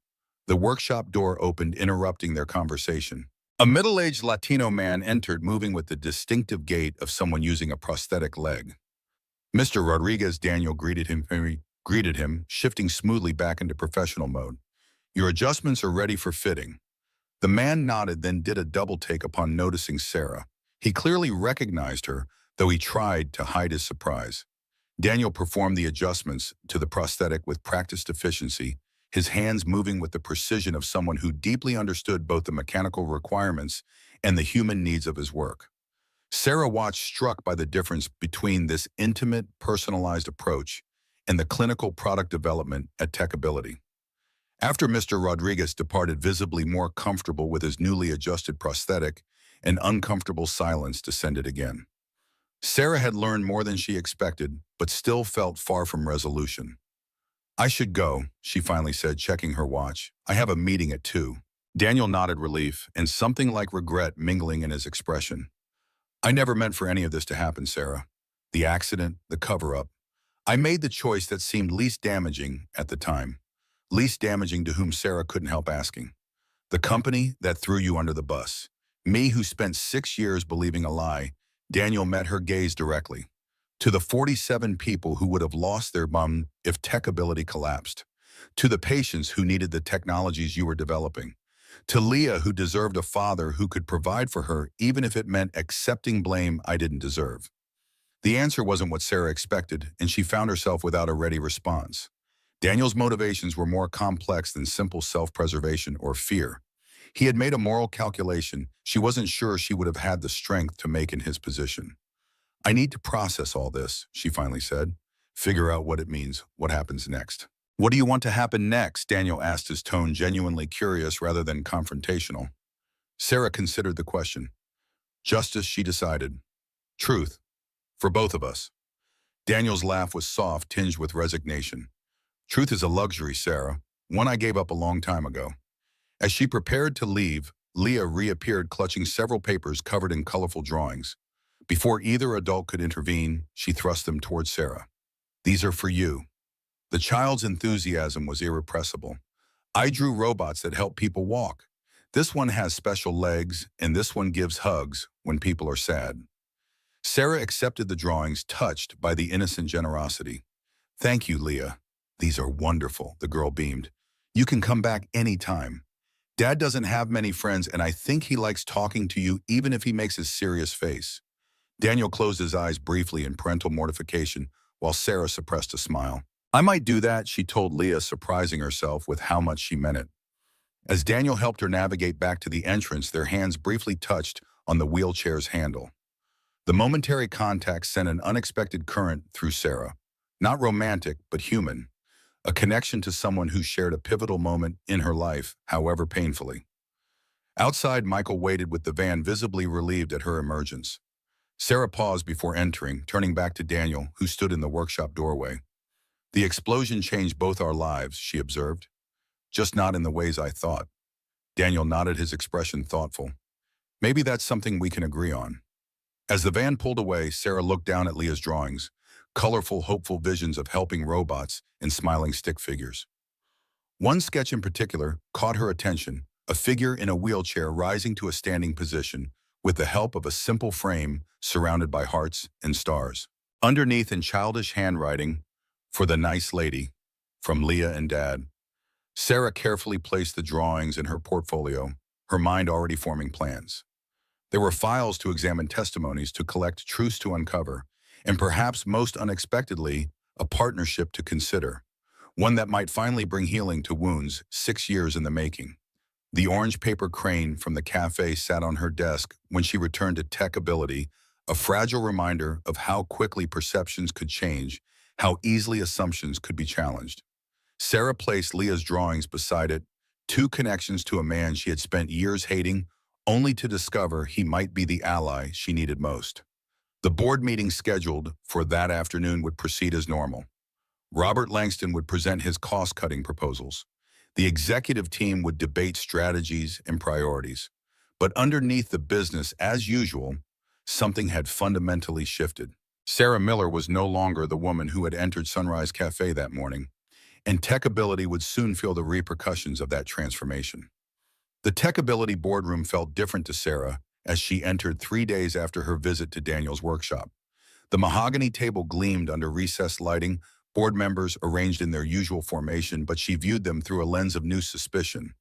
The workshop door opened, interrupting their conversation. A middle-aged Latino man entered, moving with the distinctive gait of someone using a prosthetic leg. "Mr. Rodriguez," Daniel greeted him, shifting smoothly back into professional mode. "Your adjustments are ready for fitting." The man nodded, then did a double take upon noticing Sarah. He clearly recognized her, though he tried to hide his surprise. Daniel performed the adjustments to the prosthetic with practiced efficiency, his hands moving with the precision of someone who deeply understood both the mechanical requirements and the human needs of his work. Sarah watched, struck by the difference between this intimate, personalized approach and the clinical product development at TechAbility. After Mr. Rodriguez departed, visibly more comfortable with his newly adjusted prosthetic, an uncomfortable silence descended again. Sarah had learned more than she expected, but still felt far from resolution. "I should go," she finally said, checking her watch. "I have a meeting at 2. Daniel nodded, relief and something like regret mingling in his expression. "I never meant for any of this to happen, Sarah. The accident, the cover-up. I made the choice that seemed least damaging at the time. Least damaging to whom?" Sarah couldn't help asking. "The company that threw you under the bus. Me, who spent 6 years believing a lie." Daniel met her gaze directly. "To the 47 people who would have lost their bum if TechAbility collapsed. To the patients who needed the technologies you were developing. To Leah, who deserved a father who could provide for her even if it meant accepting blame I didn't deserve." The answer wasn't what Sarah expected, and she found herself without a ready response. Daniel's motivations were more complex than simple self-preservation or fear. He had made a moral calculation she wasn't sure she would have had the strength to make in his position. "I need to process all this," she finally said. "Figure out what it means, what happens next." "What do you want to happen next?" Daniel asked, his tone genuinely curious rather than confrontational. Sarah considered the question. "Justice," she decided. "Truth. For both of us." Daniel's laugh was soft, tinged with resignation. "Truth is a luxury, Sarah. One I gave up a long time ago." As she prepared to leave, Leah reappeared, clutching several papers covered in colorful drawings. Before either adult could intervene, she thrust them towards Sarah. "These are for you." The child's enthusiasm was irrepressible. "I drew robots that help people walk. This one has special legs, and this one gives hugs when people are sad." Sarah accepted the drawings, touched by the innocent generosity. "Thank you, Leah. These are wonderful," the girl beamed. "You can come back anytime. Dad doesn't have many friends, and I think he likes talking to you even if he makes a serious face." Daniel closed his eyes briefly in parental mortification, while Sarah suppressed a smile. "I might do that," she told Leah, surprising herself with how much she meant it. As Daniel helped her navigate back to the entrance, their hands briefly touched on the wheelchair's handle. The momentary contact sent an unexpected current through Sarah. Not romantic, but human. A connection to someone who shared a pivotal moment in her life, however painfully. Outside, Michael waited with the van, visibly relieved at her emergence. Sarah paused before entering, turning back to Daniel, who stood in the workshop doorway. "The explosion changed both our lives," she observed. "Just not in the ways I thought." Daniel nodded, his expression thoughtful. "Maybe that's something we can agree on." As the van pulled away, Sarah looked down at Leah's drawings, colorful, hopeful visions of helping robots and smiling stick figures. One sketch in particular caught her attention, a figure in a wheelchair rising to a standing position, with the help of a simple frame surrounded by hearts and stars. Underneath in childish handwriting, "For the nice lady," from Leah and Dad. Sarah carefully placed the drawings in her portfolio, her mind already forming plans. There were files to examine, testimonies to collect, truths to uncover, and perhaps most unexpectedly, a partnership to consider, one that might finally bring healing to wounds 6 years in the making. The orange paper crane from the cafe sat on her desk when she returned to Tech Ability, a fragile reminder of how quickly perceptions could change, how easily assumptions could be challenged. Sarah placed Leah's drawings beside it, two connections to a man she had spent years hating, only to discover he might be the ally she needed most. The board meeting scheduled for that afternoon would proceed as normal. Robert Langston would present his cost-cutting proposals. The executive team would debate strategies and priorities. But underneath the business, as usual, something had fundamentally shifted. Sarah Miller was no longer the woman who had entered Sunrise Cafe that morning, and Tech Ability would soon feel the repercussions of that transformation. The Tech Ability boardroom felt different to Sarah as she entered 3 days after her visit to Daniel's workshop. The mahogany table gleamed under recessed lighting, board members arranged in their usual formation, but she viewed them through a lens of new suspicion.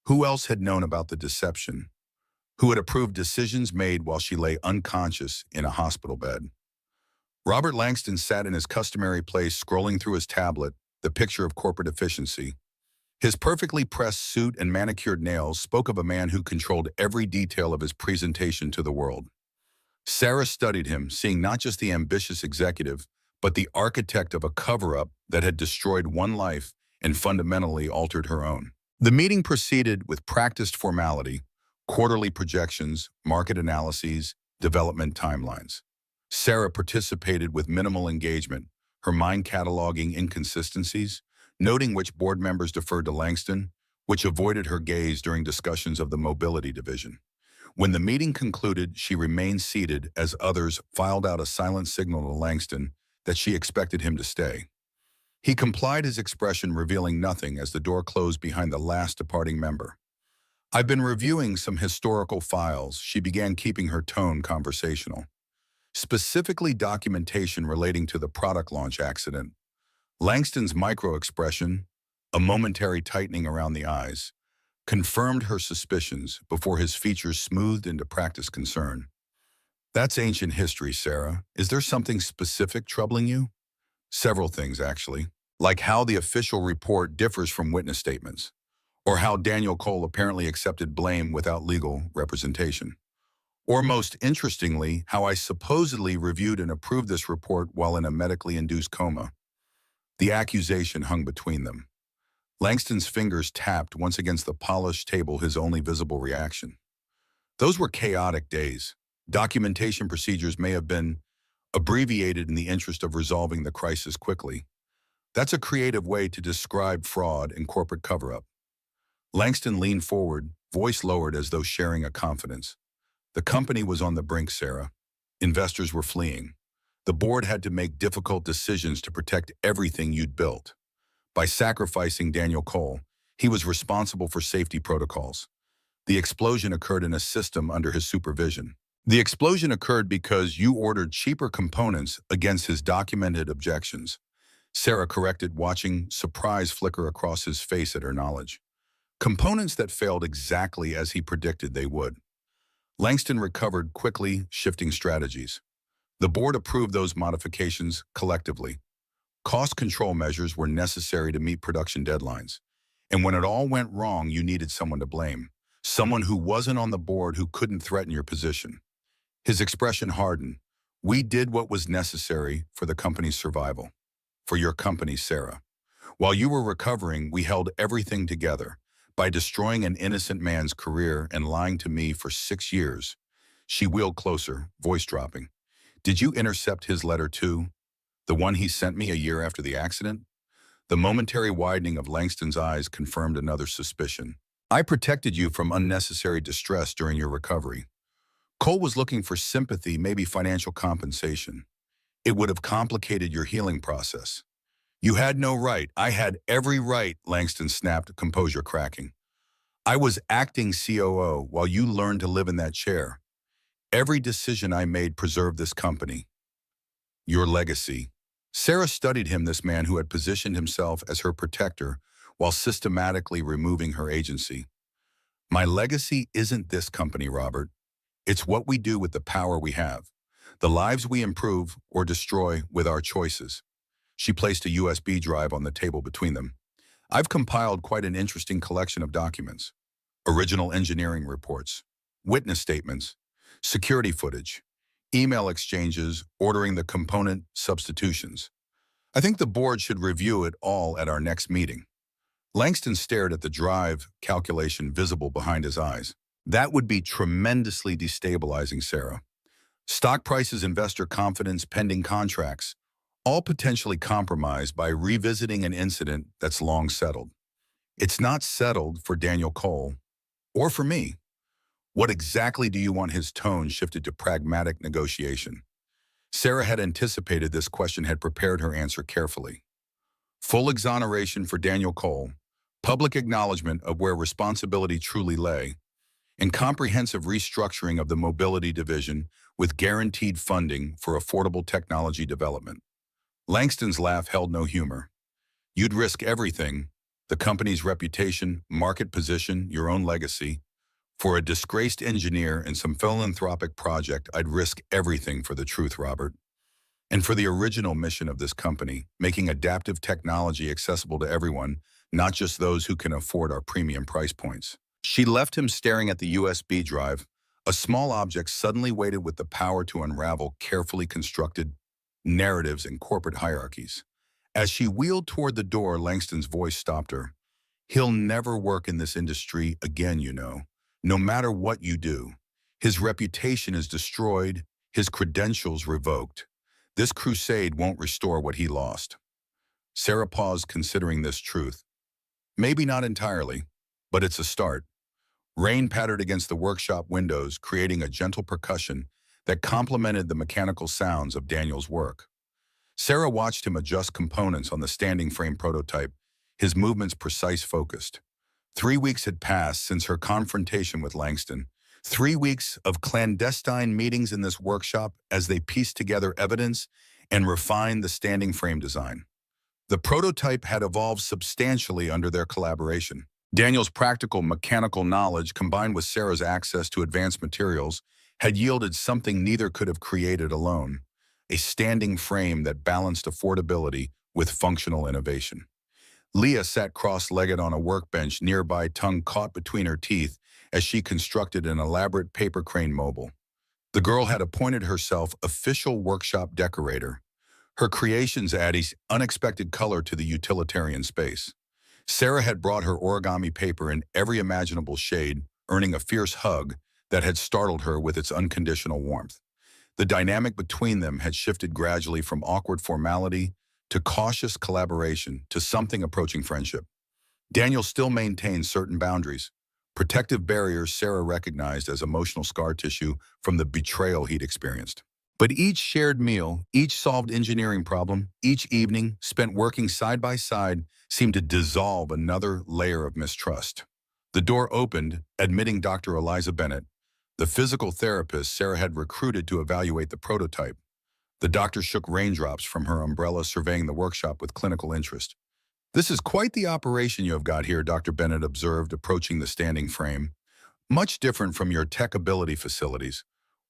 Who else had known about the deception? Who had approved decisions made while she lay unconscious in a hospital bed? Robert Langston sat in his customary place, scrolling through his tablet, the picture of corporate efficiency. His perfectly pressed suit and manicured nails spoke of a man who controlled every detail of his presentation to the world. Sarah studied him, seeing not just the ambitious executive, but the architect of a cover-up that had destroyed one life and fundamentally altered her own. The meeting proceeded with practiced formality, quarterly projections, market analyses, development timelines. Sarah participated with minimal engagement, her mind cataloging inconsistencies, noting which board members deferred to Langston, which avoided her gaze during discussions of the mobility division. When the meeting concluded, she remained seated as others filed out a silent signal to Langston that she expected him to stay. He complied, his expression revealing nothing as the door closed behind the last departing member. "I've been reviewing some historical files," she began, keeping her tone conversational. "Specifically documentation relating to the product launch accident." Langston's micro-expression, a momentary tightening around the eyes, confirmed her suspicions before his features smoothed into practiced concern. "That's ancient history, Sarah. Is there something specific troubling you?" "Several things, actually. Like how the official report differs from witness statements, or how Daniel Cole apparently accepted blame without legal representation. Or most interestingly, how I supposedly reviewed and approved this report while in a medically induced coma." The accusation hung between them. Langston's fingers tapped once against the polished table, his only visible reaction. Those were chaotic days. Documentation procedures may have been abbreviated in the interest of resolving the crisis quickly. That's a creative way to describe fraud and corporate cover-up. Langston leaned forward, voice lowered as though sharing a confidence. "The company was on the brink, Sarah. Investors were fleeing. The board had to make difficult decisions to protect everything you'd built. By sacrificing Daniel Cole, he was responsible for safety protocols. The explosion occurred in a system under his supervision. The explosion occurred because you ordered cheaper components against his documented objections." Sarah corrected, watching surprise flicker across his face at her knowledge. "Components that failed exactly as he predicted they would." Langston recovered quickly, shifting strategies. "The board approved those modifications collectively. Cost control measures were necessary to meet production deadlines. And when it all went wrong, you needed someone to blame. Someone who wasn't on the board, who couldn't threaten your position." His expression hardened. "We did what was necessary for the company's survival. For your company, Sarah. While you were recovering, we held everything together. By destroying an innocent man's career and lying to me for 6 years." She wheeled closer, voice dropping. "Did you intercept his letter too? The one he sent me a year after the accident?" The momentary widening of Langston's eyes confirmed another suspicion. "I protected you from unnecessary distress during your recovery. Cole was looking for sympathy, maybe financial compensation. It would have complicated your healing process." "You had no right." "I had every right," Langston snapped, composure cracking. "I was acting COO while you learned to live in that chair. Every decision I made preserved this company. Your legacy. Sarah studied him, this man who had positioned himself as her protector while systematically removing her agency. My legacy isn't this company, Robert. It's what we do with the power we have, the lives we improve or destroy with our choices. She placed a USB drive on the table between them. I've compiled quite an interesting collection of documents. Original engineering reports, witness statements, security footage, email exchanges ordering the component substitutions. I think the board should review it all at our next meeting. Langston stared at the drive calculation visible behind his eyes. That would be tremendously destabilizing, Sarah. Stock prices, investor confidence, pending contracts, all potentially compromised by revisiting an incident that's long settled. It's not settled for Daniel Cole, or for me. What exactly do you want? His tone shifted to pragmatic negotiation. Sarah had anticipated this question, had prepared her answer carefully. Full exoneration for Daniel Cole, public acknowledgement of where responsibility truly lay, and comprehensive restructuring of the mobility division with guaranteed funding for affordable technology development. Langston's laugh held no humor. You'd risk everything, the company's reputation, market position, your own legacy. For a disgraced engineer in some philanthropic project, I'd risk everything for the truth, Robert. And for the original mission of this company, making adaptive technology accessible to everyone, not just those who can afford our premium price points. She left him staring at the USB drive. A small object suddenly waited with the power to unravel carefully constructed narratives and corporate hierarchies. As she wheeled toward the door, Langston's voice stopped her. He'll never work in this industry again, you know. No matter what you do, his reputation is destroyed, his credentials revoked. This crusade won't restore what he lost. Sarah paused, considering this truth. Maybe not entirely, but it's a start. Rain pattered against the workshop windows, creating a gentle percussion that complemented the mechanical sounds of Daniel's work. Sarah watched him adjust components on the standing frame prototype, his movements precise, focused. 3 weeks had passed since her confrontation with Langston. 3 weeks of clandestine meetings in this workshop as they pieced together evidence and refined the standing frame design. The prototype had evolved substantially under their collaboration. Daniel's practical mechanical knowledge, combined with Sarah's access to advanced materials, had yielded something neither could have created alone: a standing frame that balanced affordability with functional innovation. Leah sat cross-legged on a workbench nearby, tongue caught between her teeth as she constructed an elaborate paper crane mobile. The girl had appointed herself official workshop decorator. Her creations added unexpected color to the utilitarian space. Sarah had brought her origami paper in every imaginable shade, earning a fierce hug that had startled her with its unconditional warmth. The dynamic between them had shifted gradually from awkward formality to cautious collaboration to something approaching friendship. Daniel still maintained certain boundaries, protective barriers Sarah recognized as emotional scar tissue from the betrayal he'd experienced. But each shared meal, each solved engineering problem, each evening spent working side by side seemed to dissolve another layer of mistrust. The door opened, admitting Dr. Eliza Bennett, the physical therapist Sarah had recruited to evaluate the prototype. The doctor shook raindrops from her umbrella, surveying the workshop with clinical interest. "This is quite the operation you have got here," Dr. Bennett observed, approaching the standing frame. "Much different from your tech ability facilities.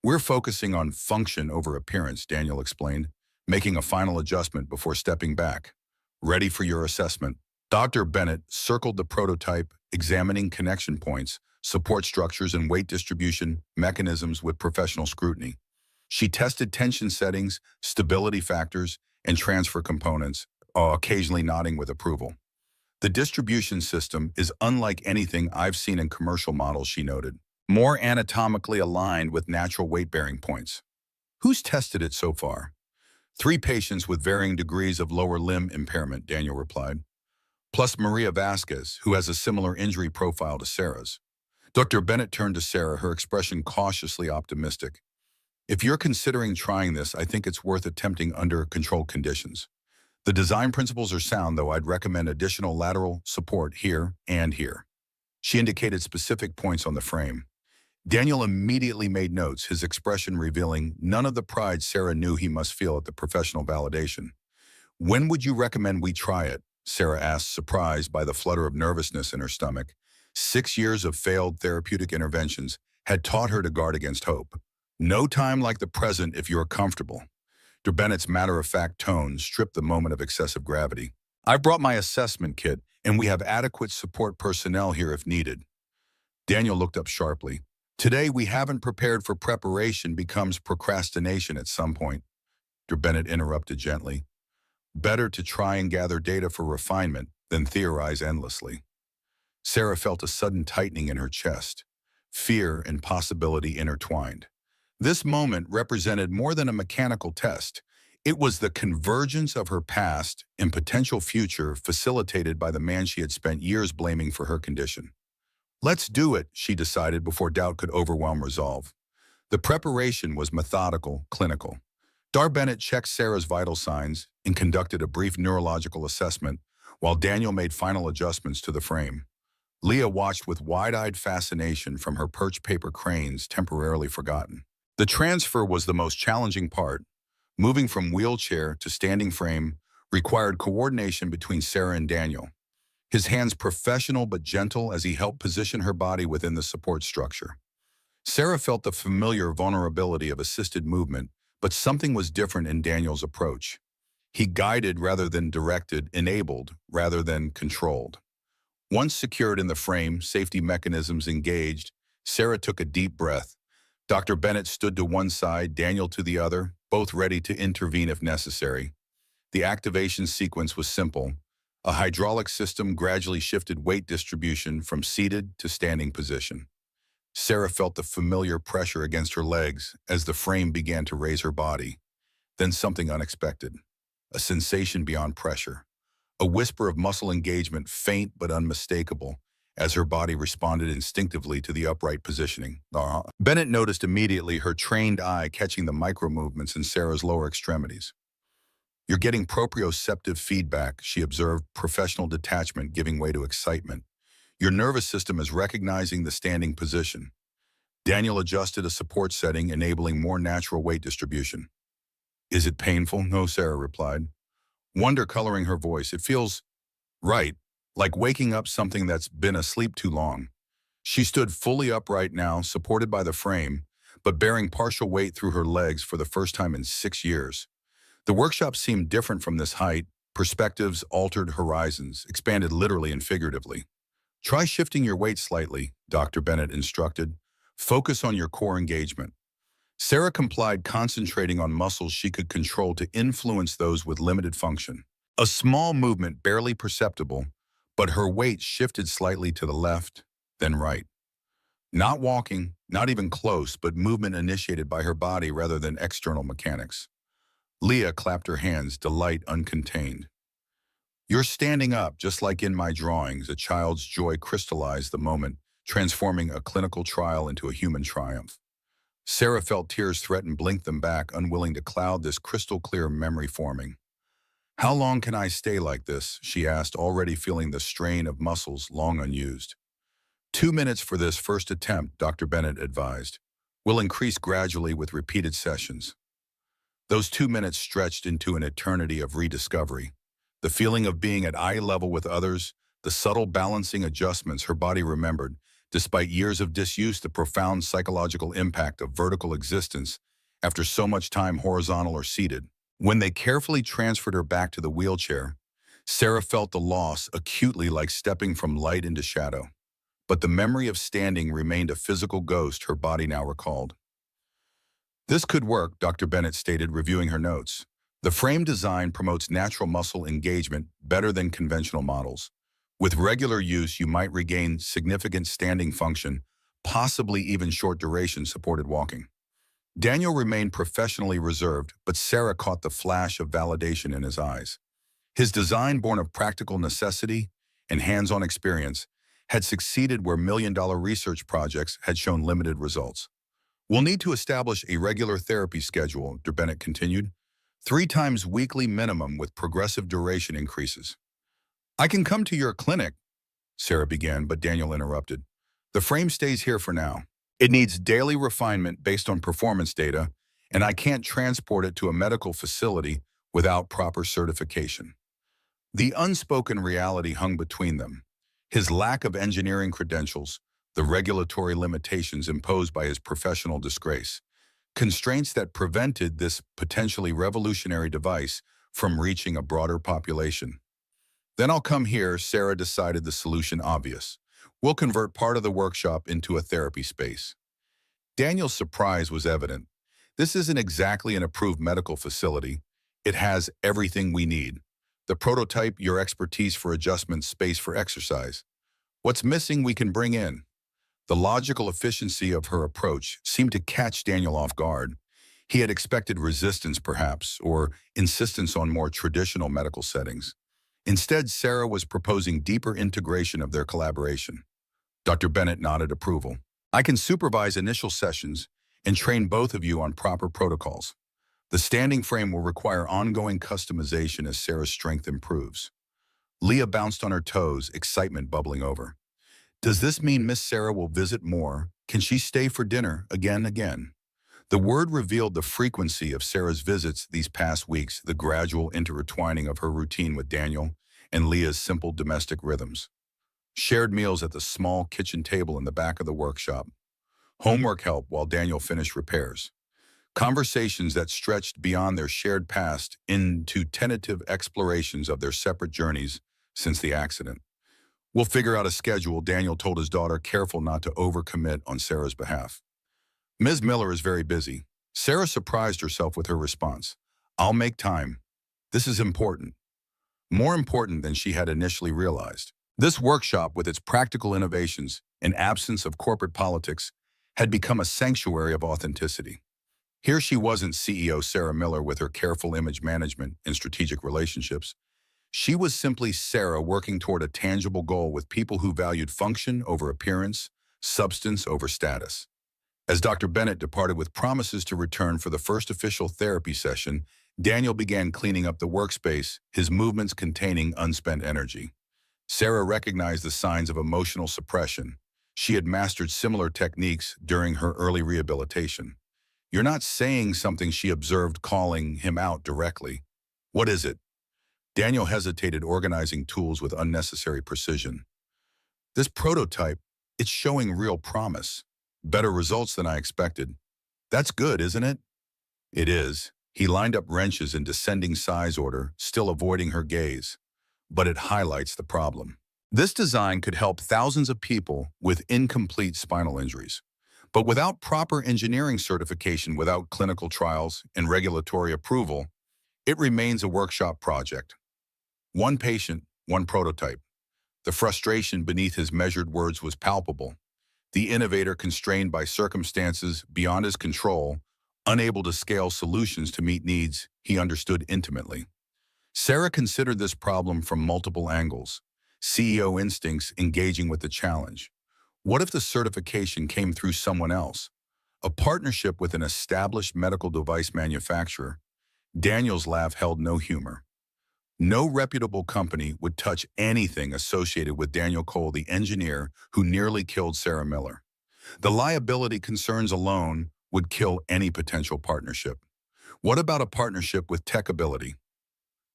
We're focusing on function over appearance," Daniel explained, making a final adjustment before stepping back. "Ready for your assessment." Dr. Bennett circled the prototype, examining connection points, support structures, and weight distribution mechanisms with professional scrutiny. She tested tension settings, stability factors, and transfer components, occasionally nodding with approval. "The distribution system is unlike anything I've seen in commercial models," she noted. "More anatomically aligned with natural weight-bearing points." "Who's tested it so far?" "3 patients with varying degrees of lower limb impairment," Daniel replied, "plus Maria Vasquez, who has a similar injury profile to Sarah's." Dr. Bennett turned to Sarah, her expression cautiously optimistic. "If you're considering trying this, I think it's worth attempting under controlled conditions. The design principles are sound, though I'd recommend additional lateral support here and here." She indicated specific points on the frame. Daniel immediately made notes, his expression revealing none of the pride Sarah knew he must feel at the professional validation. When would you recommend we try it? Sarah asked, surprised by the flutter of nervousness in her stomach. 6 years of failed therapeutic interventions had taught her to guard against hope. No time like the present if you're comfortable. Bennett's matter-of-fact tone stripped the moment of excessive gravity. I brought my assessment kit, and we have adequate support personnel here if needed. Daniel looked up sharply. Today we haven't prepared for preparation becomes procrastination at some point. Bennett interrupted gently. Better to try and gather data for refinement than theorize endlessly. Sarah felt a sudden tightening in her chest. Fear and possibility intertwined. This moment represented more than a mechanical test. It was the convergence of her past and potential future facilitated by the man she had spent years blaming for her condition. Let's do it, she decided before doubt could overwhelm resolve. The preparation was methodical, clinical. Bennett checked Sarah's vital signs and conducted a brief neurological assessment while Daniel made final adjustments to the frame. Leah watched with wide-eyed fascination from her perch paper cranes temporarily forgotten. The transfer was the most challenging part. Moving from wheelchair to standing frame required coordination between Sarah and Daniel. His hands professional but gentle as he helped position her body within the support structure. Sarah felt the familiar vulnerability of assisted movement, but something was different in Daniel's approach. He guided rather than directed, enabled rather than controlled. Once secured in the frame, safety mechanisms engaged, Sarah took a deep breath. Dr. Bennett stood to one side, Daniel to the other, both ready to intervene if necessary. The activation sequence was simple. A hydraulic system gradually shifted weight distribution from seated to standing position. Sarah felt the familiar pressure against her legs as the frame began to raise her body. Then something unexpected. A sensation beyond pressure. A whisper of muscle engagement, faint but unmistakable, as her body responded instinctively to the upright positioning. Bennett noticed immediately, her trained eye catching the micro-movements in Sarah's lower extremities. You're getting proprioceptive feedback, she observed, professional detachment giving way to excitement. Your nervous system is recognizing the standing position. Daniel adjusted a support setting, enabling more natural weight distribution. Is it painful? No, Sarah replied. Wonder coloring her voice. It feels right, like waking up something that's been asleep too long. She stood fully upright now, supported by the frame, but bearing partial weight through her legs for the first time in 6 years. The workshop seemed different from this height. Perspectives altered horizons, expanded literally and figuratively. Try shifting your weight slightly, Dr. Bennett instructed. Focus on your core engagement. Sarah complied, concentrating on muscles she could control to influence those with limited function. A small movement, barely perceptible, but her weight shifted slightly to the left, then right. Not walking, not even close, but movement initiated by her body rather than external mechanics. Leah clapped her hands, delight uncontained. You're standing up, just like in my drawings. A child's joy crystallized the moment, transforming a clinical trial into a human triumph. Sarah felt tears threaten, blinked them back, unwilling to cloud this crystal-clear memory forming. How long can I stay like this? She asked, already feeling the strain of muscles long unused. 2 minutes for this first attempt, Dr. Bennett advised. We'll increase gradually with repeated sessions. Those 2 minutes stretched into an eternity of rediscovery. The feeling of being at eye level with others, the subtle balancing adjustments her body remembered, despite years of disuse, the profound psychological impact of vertical existence after so much time horizontal or seated. When they carefully transferred her back to the wheelchair, Sarah felt the loss acutely, like stepping from light into shadow. But the memory of standing remained a physical ghost her body now recalled. This could work, Dr. Bennett stated, reviewing her notes. The frame design promotes natural muscle engagement better than conventional models. With regular use, you might regain significant standing function, possibly even short-duration supported walking. Daniel remained professionally reserved, but Sarah caught the flash of validation in his eyes. His design, born of practical necessity and hands-on experience, had succeeded where million-dollar research projects had shown limited results. We'll need to establish a regular therapy schedule, Bennett continued, 3 times weekly minimum with progressive duration increases. I can come to your clinic, Sarah began, but Daniel interrupted. The frame stays here for now. It needs daily refinement based on performance data, and I can't transport it to a medical facility without proper certification. The unspoken reality hung between them. His lack of engineering credentials, the regulatory limitations imposed by his professional disgrace, constraints that prevented this potentially revolutionary device from reaching a broader population. Then I'll come here, Sarah decided the solution obvious. We'll convert part of the workshop into a therapy space. Daniel's surprise was evident. This isn't exactly an approved medical facility. It has everything we need. The prototype, your expertise for adjustment, space for exercise. What's missing we can bring in. The logical efficiency of her approach seemed to catch Daniel off guard. He had expected resistance, perhaps, or insistence on more traditional medical settings. Instead, Sarah was proposing deeper integration of their collaboration. Dr. Bennett nodded approval. I can supervise initial sessions and train both of you on proper protocols. The standing frame will require ongoing customization as Sarah's strength improves. Leah bounced on her toes, excitement bubbling over. Does this mean Miss Sarah will visit more? Can she stay for dinner again? The word revealed the frequency of Sarah's visits these past weeks, the gradual intertwining of her routine with Daniel and Leah's simple domestic rhythms. Shared meals at the small kitchen table in the back of the workshop. Homework help while Daniel finished repairs. Conversations that stretched beyond their shared past into tentative explorations of their separate journeys since the accident. We'll figure out a schedule, Daniel told his daughter, careful not to overcommit on Sarah's behalf. Ms. Miller is very busy. Sarah surprised herself with her response. I'll make time. This is important. More important than she had initially realized. This workshop, with its practical innovations and absence of corporate politics, had become a sanctuary of authenticity. Here she wasn't CEO Sarah Miller with her careful image management and strategic relationships. She was simply Sarah working toward a tangible goal with people who valued function over appearance, substance over status. As Dr. Bennett departed with promises to return for the first official therapy session, Daniel began cleaning up the workspace, his movements containing unspent energy. Sarah recognized the signs of emotional suppression. She had mastered similar techniques during her early rehabilitation. You're not saying something, she observed, calling him out directly. What is it? Daniel hesitated, organizing tools with unnecessary precision. This prototype, it's showing real promise. Better results than I expected. That's good, isn't it? It is. He lined up wrenches in descending size order, still avoiding her gaze. But it highlights the problem. This design could help thousands of people with incomplete spinal injuries. But without proper engineering certification, without clinical trials and regulatory approval, it remains a workshop project. One patient, one prototype. The frustration beneath his measured words was palpable. The innovator, constrained by circumstances beyond his control, unable to scale solutions to meet needs he understood intimately. Sarah considered this problem from multiple angles. CEO instincts engaging with the challenge. What if the certification came through someone else? A partnership with an established medical device manufacturer? Daniel's laugh held no humor. No reputable company would touch anything associated with Daniel Cole, the engineer who nearly killed Sarah Miller. The liability concerns alone would kill any potential partnership. What about a partnership with Techability?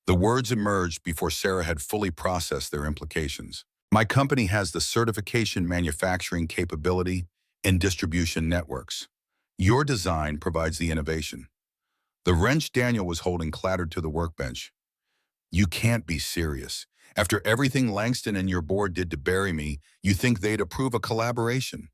The words emerged before Sarah had fully processed their implications. My company has the certification, manufacturing capability, and distribution networks. Your design provides the innovation. The wrench Daniel was holding clattered to the workbench. You can't be serious. After everything Langston and your board did to bury me, you think they'd approve a collaboration?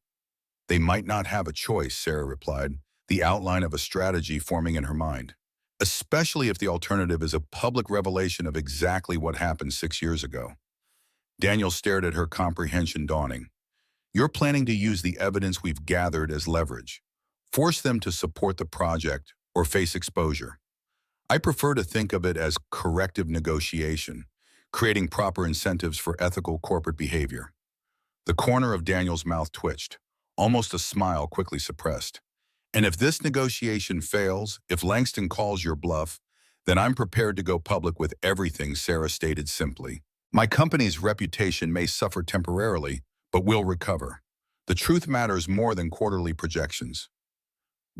They might not have a choice, Sarah replied, the outline of a strategy forming in her mind. Especially if the alternative is a public revelation of exactly what happened 6 years ago. Daniel stared at her, comprehension dawning. You're planning to use the evidence we've gathered as leverage. Force them to support the project or face exposure. I prefer to think of it as corrective negotiation, creating proper incentives for ethical corporate behavior. The corner of Daniel's mouth twitched, almost a smile quickly suppressed. And if this negotiation fails, if Langston calls your bluff, then I'm prepared to go public with everything, Sarah stated simply. My company's reputation may suffer temporarily, but will recover. The truth matters more than quarterly projections.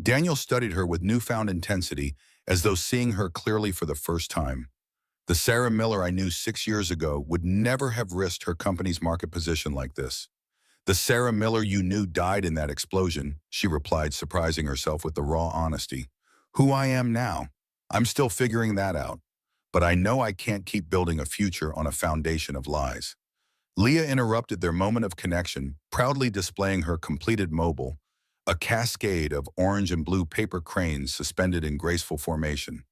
Daniel studied her with newfound intensity, as though seeing her clearly for the first time. The Sarah Miller I knew 6 years ago would never have risked her company's market position like this. The Sarah Miller you knew died in that explosion, she replied, surprising herself with the raw honesty. Who I am now? I'm still figuring that out. But I know I can't keep building a future on a foundation of lies. Leah interrupted their moment of connection, proudly displaying her completed mobile, a cascade of orange and blue paper cranes suspended in graceful formation.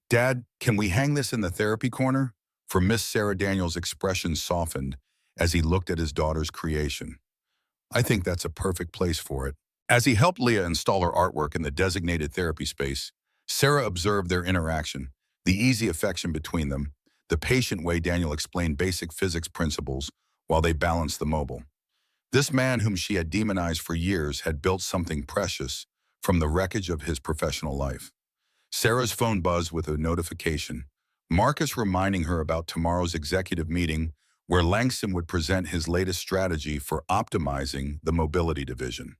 Dad, can we hang this in the therapy corner? For Miss Sarah Daniels' expression softened as he looked at his daughter's creation. I think that's a perfect place for it. As he helped Leah install her artwork in the designated therapy space, Sarah observed their interaction, the easy affection between them, the patient way Daniel explained basic physics principles while they balanced the mobile. This man whom she had demonized for years had built something precious from the wreckage of his professional life. Sarah's phone buzzed with a notification, Marcus reminding her about tomorrow's executive meeting where Langston would present his latest strategy for optimizing the mobility division.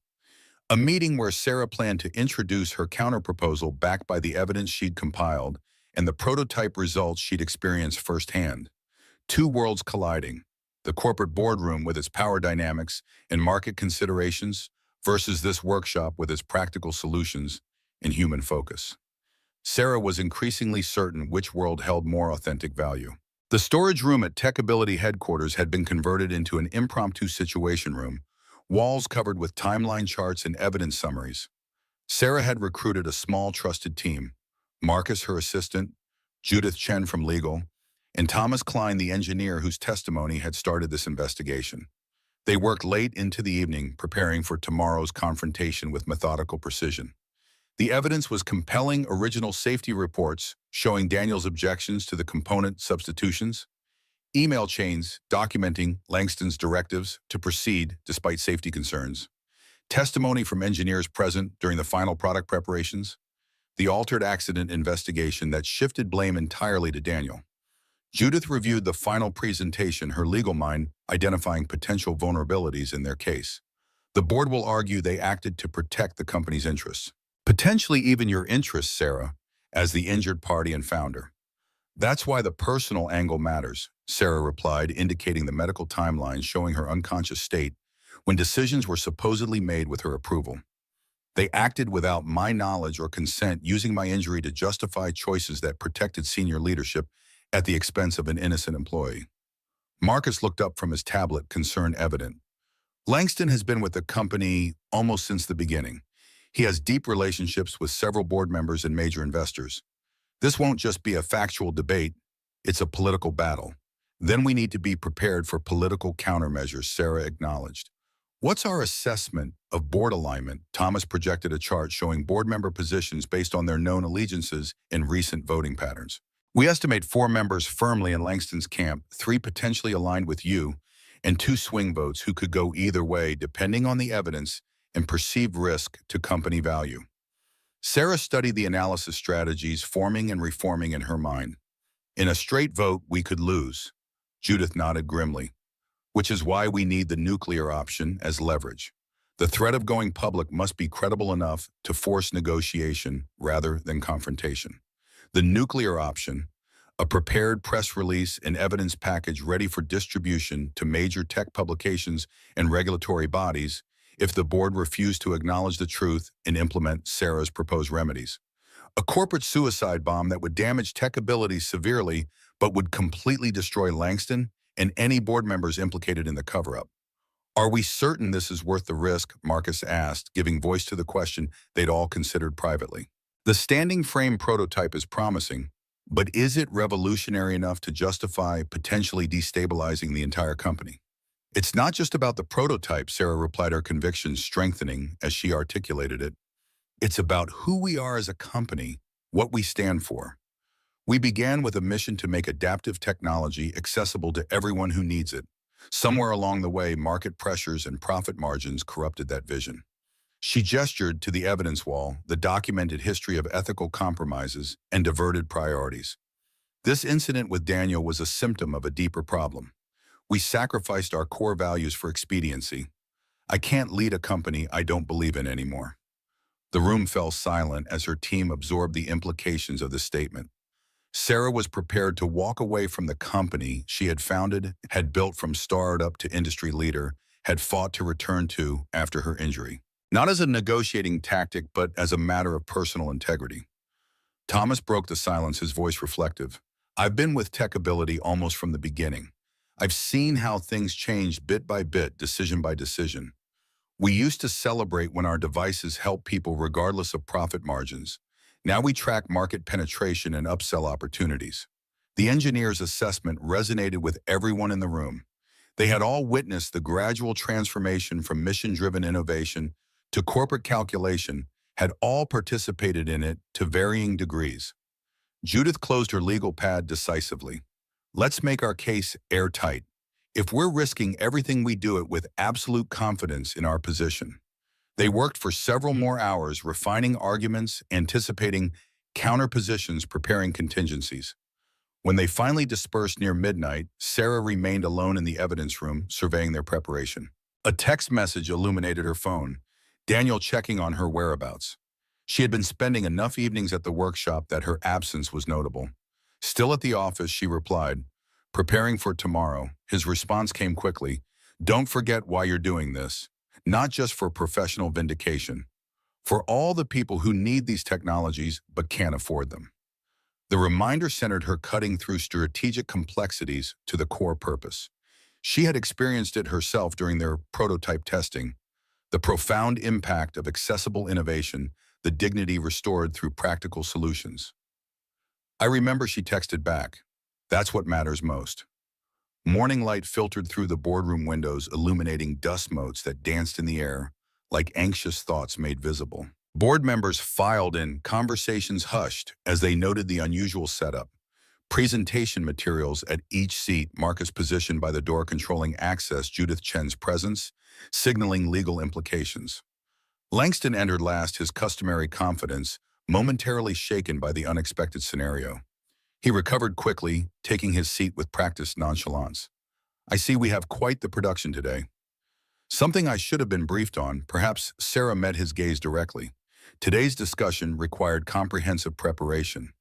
A meeting where Sarah planned to introduce her counterproposal backed by the evidence she'd compiled and the prototype results she'd experienced firsthand. Two worlds colliding, the corporate boardroom with its power dynamics and market considerations versus this workshop with its practical solutions and human focus. Sarah was increasingly certain which world held more authentic value. The storage room at TechAbility headquarters had been converted into an impromptu situation room, walls covered with timeline charts and evidence summaries. Sarah had recruited a small trusted team, Marcus, her assistant, Judith Chen from legal, and Thomas Klein, the engineer whose testimony had started this investigation. They worked late into the evening, preparing for tomorrow's confrontation with methodical precision. The evidence was compelling original safety reports showing Daniel's objections to the component substitutions, email chains documenting Langston's directives to proceed despite safety concerns, testimony from engineers present during the final product preparations, the altered accident investigation that shifted blame entirely to Daniel. Judith reviewed the final presentation, her legal mind identifying potential vulnerabilities in their case. The board will argue they acted to protect the company's interests. Potentially even your interests, Sarah, as the injured party and founder. That's why the personal angle matters, Sarah replied, indicating the medical timeline showing her unconscious state when decisions were supposedly made with her approval. They acted without my knowledge or consent, using my injury to justify choices that protected senior leadership at the expense of an innocent employee. Marcus looked up from his tablet, concern evident. Langston has been with the company almost since the beginning. He has deep relationships with several board members and major investors. This won't just be a factual debate, it's a political battle. Then we need to be prepared for political countermeasures, Sarah acknowledged. What's our assessment of board alignment? Thomas projected a chart showing board member positions based on their known allegiances and recent voting patterns. We estimate 4 members firmly in Langston's camp, 3 potentially aligned with you, and 2 swing votes who could go either way depending on the evidence and perceived risk to company value. Sarah studied the analysis strategies forming and reforming in her mind. In a straight vote, we could lose. Judith nodded grimly, which is why we need the nuclear option as leverage. The threat of going public must be credible enough to force negotiation rather than confrontation. The nuclear option, a prepared press release and evidence package ready for distribution to major tech publications and regulatory bodies, if the board refused to acknowledge the truth and implement Sarah's proposed remedies. A corporate suicide bomb that would damage TechAbility severely, but would completely destroy Langston and any board members implicated in the cover-up. Are we certain this is worth the risk? Marcus asked, giving voice to the question they'd all considered privately. The standing frame prototype is promising, but is it revolutionary enough to justify potentially destabilizing the entire company? It's not just about the prototype, Sarah replied, her conviction strengthening as she articulated it. It's about who we are as a company, what we stand for. We began with a mission to make adaptive technology accessible to everyone who needs it. Somewhere along the way, market pressures and profit margins corrupted that vision. She gestured to the evidence wall, the documented history of ethical compromises and diverted priorities. This incident with Daniel was a symptom of a deeper problem. We sacrificed our core values for expediency. I can't lead a company I don't believe in anymore. The room fell silent as her team absorbed the implications of the statement. Sarah was prepared to walk away from the company she had founded, had built from startup to industry leader, had fought to return to after her injury. Not as a negotiating tactic, but as a matter of personal integrity. Thomas broke the silence, his voice reflective. I've been with Techability almost from the beginning. I've seen how things changed bit by bit, decision by decision. We used to celebrate when our devices help people regardless of profit margins. Now we track market penetration and upsell opportunities. The engineer's assessment resonated with everyone in the room. They had all witnessed the gradual transformation from mission-driven innovation to corporate calculation, had all participated in it to varying degrees. Judith closed her legal pad decisively. Let's make our case airtight. If we're risking everything, we do it with absolute confidence in our position. They worked for several more hours, refining arguments, anticipating counterpositions, preparing contingencies. When they finally dispersed near midnight, Sarah remained alone in the evidence room, surveying their preparation. A text message illuminated her phone, Daniel checking on her whereabouts. She had been spending enough evenings at the workshop that her absence was notable. Still at the office, she replied, preparing for tomorrow. His response came quickly. Don't forget why you're doing this. Not just for professional vindication. For all the people who need these technologies but can't afford them. The reminder centered her cutting through strategic complexities to the core purpose. She had experienced it herself during their prototype testing. The profound impact of accessible innovation, the dignity restored through practical solutions. I remember, she texted back. That's what matters most. Morning light filtered through the boardroom windows, illuminating dust motes that danced in the air, like anxious thoughts made visible. Board members filed in, conversations hushed as they noted the unusual setup. Presentation materials at each seat, Marcus positioned by the door controlling access, Judith Chen's presence, signaling legal implications. Langston entered last, his customary confidence, momentarily shaken by the unexpected scenario. He recovered quickly, taking his seat with practiced nonchalance. I see we have quite the production today. Something I should have been briefed on. Perhaps Sarah met his gaze directly. Today's discussion required comprehensive preparation.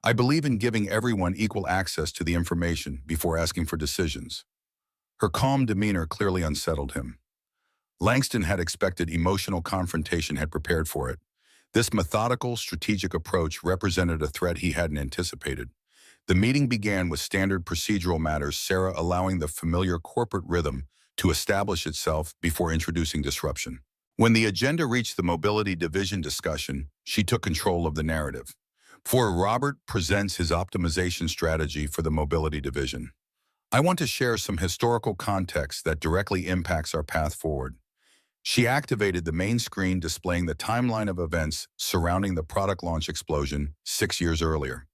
I believe in giving everyone equal access to the information before asking for decisions. Her calm demeanor clearly unsettled him. Langston had expected emotional confrontation, had prepared for it. This methodical, strategic approach represented a threat he hadn't anticipated. The meeting began with standard procedural matters, Sarah allowing the familiar corporate rhythm to establish itself before introducing disruption. When the agenda reached the mobility division discussion, she took control of the narrative. For Robert presents his optimization strategy for the mobility division. I want to share some historical context that directly impacts our path forward. She activated the main screen displaying the timeline of events surrounding the product launch explosion 6 years earlier.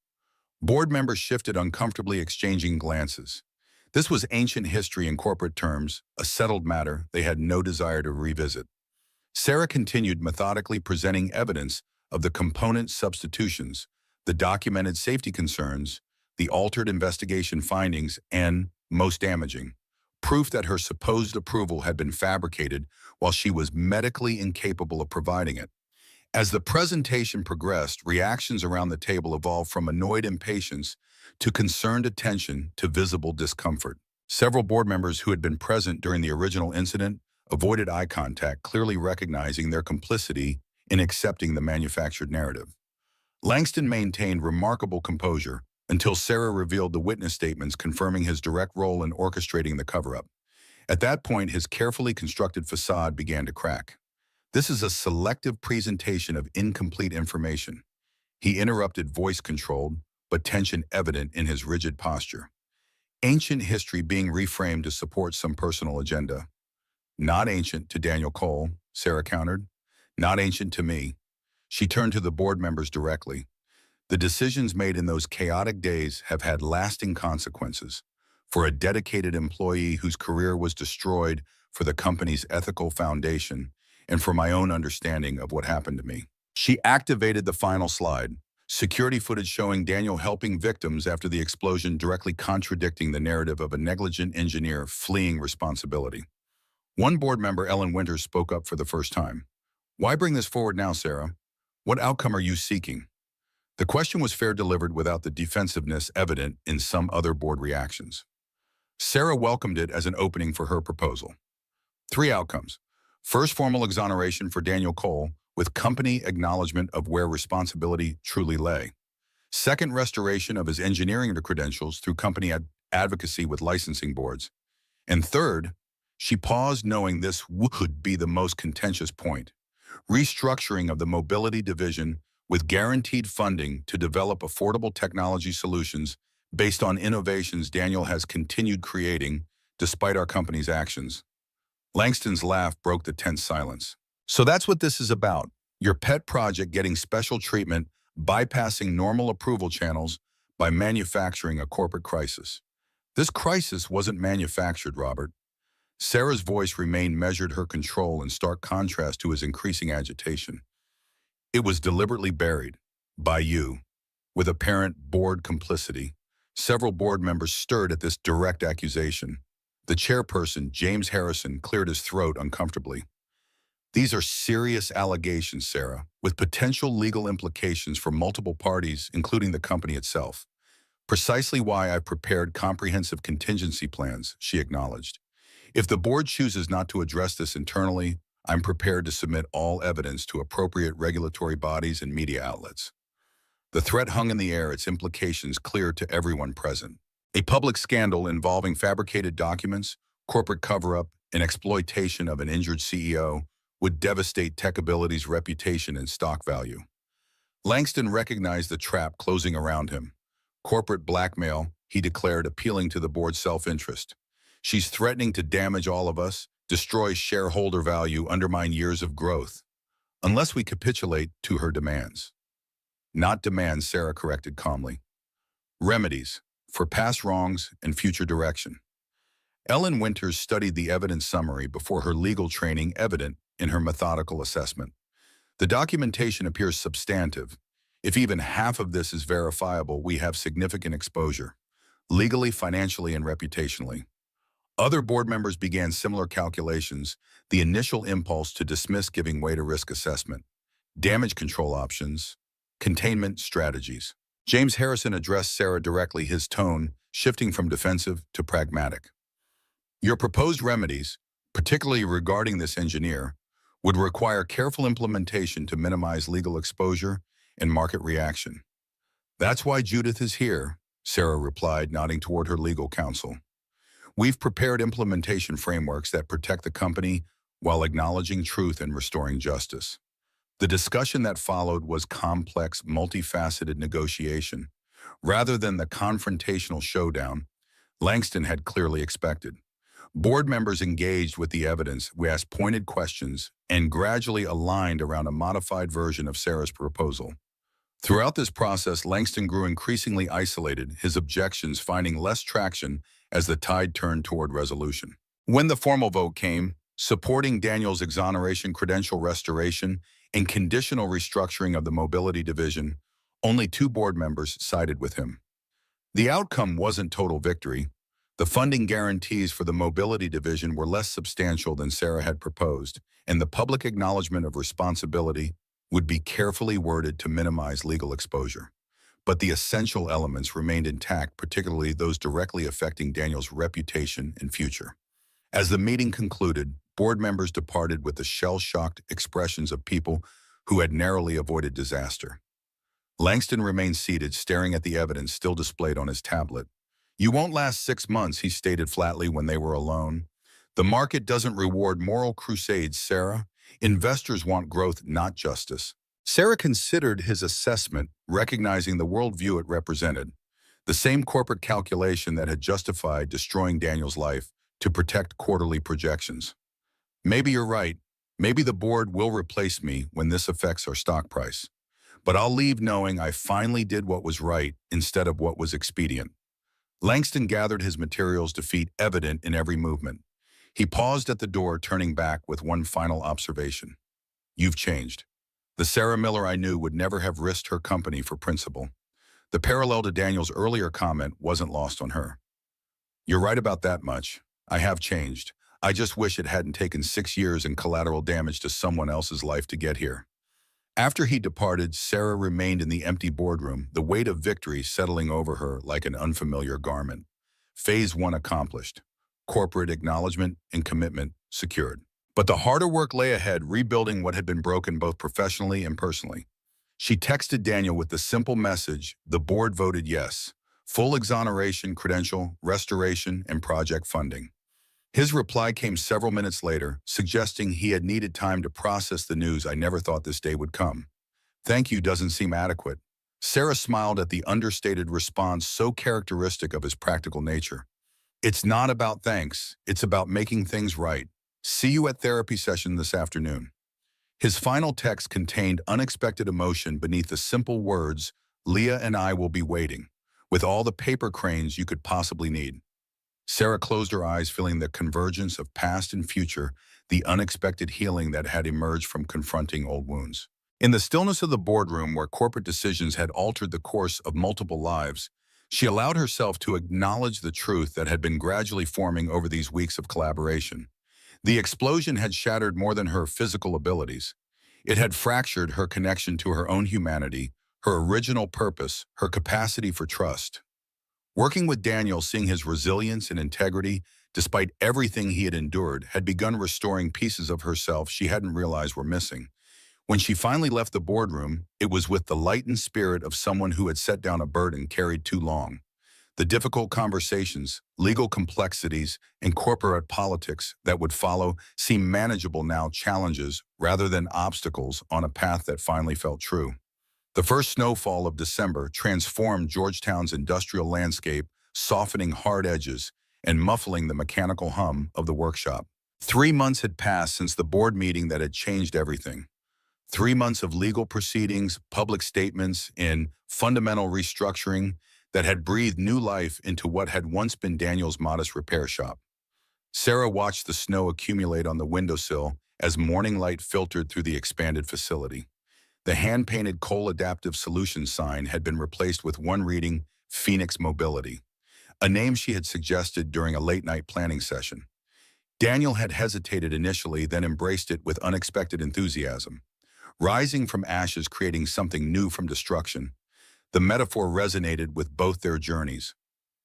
Board members shifted, uncomfortably exchanging glances. This was ancient history in corporate terms, a settled matter they had no desire to revisit. Sarah continued, methodically presenting evidence of the component substitutions, the documented safety concerns, the altered investigation findings, and, most damaging, proof that her supposed approval had been fabricated while she was medically incapable of providing it. As the presentation progressed, reactions around the table evolved from annoyed impatience to concerned attention to visible discomfort. Several board members who had been present during the original incident avoided eye contact, clearly recognizing their complicity in accepting the manufactured narrative. Langston maintained remarkable composure until Sarah revealed the witness statements confirming his direct role in orchestrating the cover-up. At that point, his carefully constructed facade began to crack. This is a selective presentation of incomplete information. He interrupted, voice controlled, but tension evident in his rigid posture. Ancient history being reframed to support some personal agenda. Not ancient to Daniel Cole, Sarah countered. Not ancient to me. She turned to the board members directly. The decisions made in those chaotic days have had lasting consequences. For a dedicated employee whose career was destroyed, for the company's ethical foundation, and for my own understanding of what happened to me. She activated the final slide. Security footage showing Daniel helping victims after the explosion, directly contradicting the narrative of a negligent engineer fleeing responsibility. One board member, Ellen Winters, spoke up for the first time. Why bring this forward now, Sarah? What outcome are you seeking? The question was fair delivered without the defensiveness evident in some other board reactions. Sarah welcomed it as an opening for her proposal. 3 outcomes. First, formal exoneration for Daniel Cole, with company acknowledgement of where responsibility truly lay. Second, restoration of his engineering credentials through company advocacy with licensing boards. And third, she paused knowing this would be the most contentious point. Restructuring of the mobility division with guaranteed funding to develop affordable technology solutions based on innovations Daniel has continued creating despite our company's actions. Langston's laugh broke the tense silence. So that's what this is about. Your pet project getting special treatment, bypassing normal approval channels by manufacturing a corporate crisis. This crisis wasn't manufactured, Robert. Sarah's voice remained measured, her control in stark contrast to his increasing agitation. It was deliberately buried. By you. With apparent board complicity. Several board members stirred at this direct accusation. The chairperson, James Harrison, cleared his throat uncomfortably. These are serious allegations, Sarah, with potential legal implications for multiple parties, including the company itself. Precisely why I've prepared comprehensive contingency plans, she acknowledged. If the board chooses not to address this internally, I'm prepared to submit all evidence to appropriate regulatory bodies and media outlets. The threat hung in the air, its implications clear to everyone present. A public scandal involving fabricated documents, corporate cover-up, and exploitation of an injured CEO would devastate TechAbility's reputation and stock value. Langston recognized the trap closing around him. Corporate blackmail, he declared, appealing to the board's self-interest. She's threatening to damage all of us, destroy shareholder value, undermine years of growth, unless we capitulate to her demands. Not demands, Sarah corrected calmly. Remedies, for past wrongs and future direction. Ellen Winters studied the evidence summary before her legal training, evident in her methodical assessment. The documentation appears substantive. If even half of this is verifiable, we have significant exposure, legally, financially, and reputationally. Other board members began similar calculations, the initial impulse to dismiss giving way to risk assessment, damage control options, containment strategies. James Harrison addressed Sarah directly, his tone shifting from defensive to pragmatic. Your proposed remedies, particularly regarding this engineer, would require careful implementation to minimize legal exposure and market reaction. That's why Judith is here, Sarah replied, nodding toward her legal counsel. We've prepared implementation frameworks that protect the company while acknowledging truth and restoring justice. The discussion that followed was complex, multifaceted negotiation, rather than the confrontational showdown Langston had clearly expected. Board members engaged with the evidence, we asked pointed questions, and gradually aligned around a modified version of Sarah's proposal. Throughout this process, Langston grew increasingly isolated, his objections finding less traction as the tide turned toward resolution. When the formal vote came, supporting Daniel's exoneration, credential restoration, and conditional restructuring of the mobility division, only 2 board members sided with him. The outcome wasn't total victory. The funding guarantees for the mobility division were less substantial than Sarah had proposed, and the public acknowledgement of responsibility would be carefully worded to minimize legal exposure. But the essential elements remained intact, particularly those directly affecting Daniel's reputation and future. As the meeting concluded, board members departed with the shell-shocked expressions of people who had narrowly avoided disaster. Langston remained seated, staring at the evidence still displayed on his tablet. You won't last 6 months, he stated flatly when they were alone. The market doesn't reward moral crusades, Sarah. Investors want growth, not justice. Sarah considered his assessment, recognizing the worldview it represented. The same corporate calculation that had justified destroying Daniel's life to protect quarterly projections. Maybe you're right. Maybe the board will replace me when this affects our stock price. But I'll leave knowing I finally did what was right instead of what was expedient. Langston gathered his materials, defeat evident in every movement. He paused at the door, turning back with one final observation. You've changed. The Sarah Miller I knew would never have risked her company for principle. The parallel to Daniel's earlier comment wasn't lost on her. You're right about that much. I have changed. I just wish it hadn't taken 6 years and collateral damage to someone else's life to get here. After he departed, Sarah remained in the empty boardroom, the weight of victory settling over her like an unfamiliar garment. Phase 1 accomplished. Corporate acknowledgement and commitment secured. But the harder work lay ahead, rebuilding what had been broken both professionally and personally. She texted Daniel with the simple message, the board voted yes. Full exoneration, credential, restoration, and project funding. His reply came several minutes later, suggesting he had needed time to process the news. I never thought this day would come. Thank you doesn't seem adequate. Sarah smiled at the understated response so characteristic of his practical nature. It's not about thanks, it's about making things right. See you at therapy session this afternoon. His final text contained unexpected emotion beneath the simple words, Leah and I will be waiting, with all the paper cranes you could possibly need. Sarah closed her eyes, feeling the convergence of past and future, the unexpected healing that had emerged from confronting old wounds. In the stillness of the boardroom where corporate decisions had altered the course of multiple lives, she allowed herself to acknowledge the truth that had been gradually forming over these weeks of collaboration. The explosion had shattered more than her physical abilities. It had fractured her connection to her own humanity, her original purpose, her capacity for trust. Working with Daniel, seeing his resilience and integrity, despite everything he had endured, had begun restoring pieces of herself she hadn't realized were missing. When she finally left the boardroom, it was with the lightened spirit of someone who had set down a burden carried too long. The difficult conversations, legal complexities, and corporate politics that would follow seemed manageable now, challenges rather than obstacles on a path that finally felt true. The first snowfall of December transformed Georgetown's industrial landscape, softening hard edges and muffling the mechanical hum of the workshop. 3 months had passed since the board meeting that had changed everything. 3 months of legal proceedings, public statements, and fundamental restructuring that had breathed new life into what had once been Daniel's modest repair shop. Sarah watched the snow accumulate on the windowsill as morning light filtered through the expanded facility. The hand-painted Cole Adaptive Solutions sign had been replaced with one reading, Phoenix Mobility, a name she had suggested during a late-night planning session. Daniel had hesitated initially, then embraced it with unexpected enthusiasm. Rising from ashes, creating something new from destruction, the metaphor resonated with both their journeys.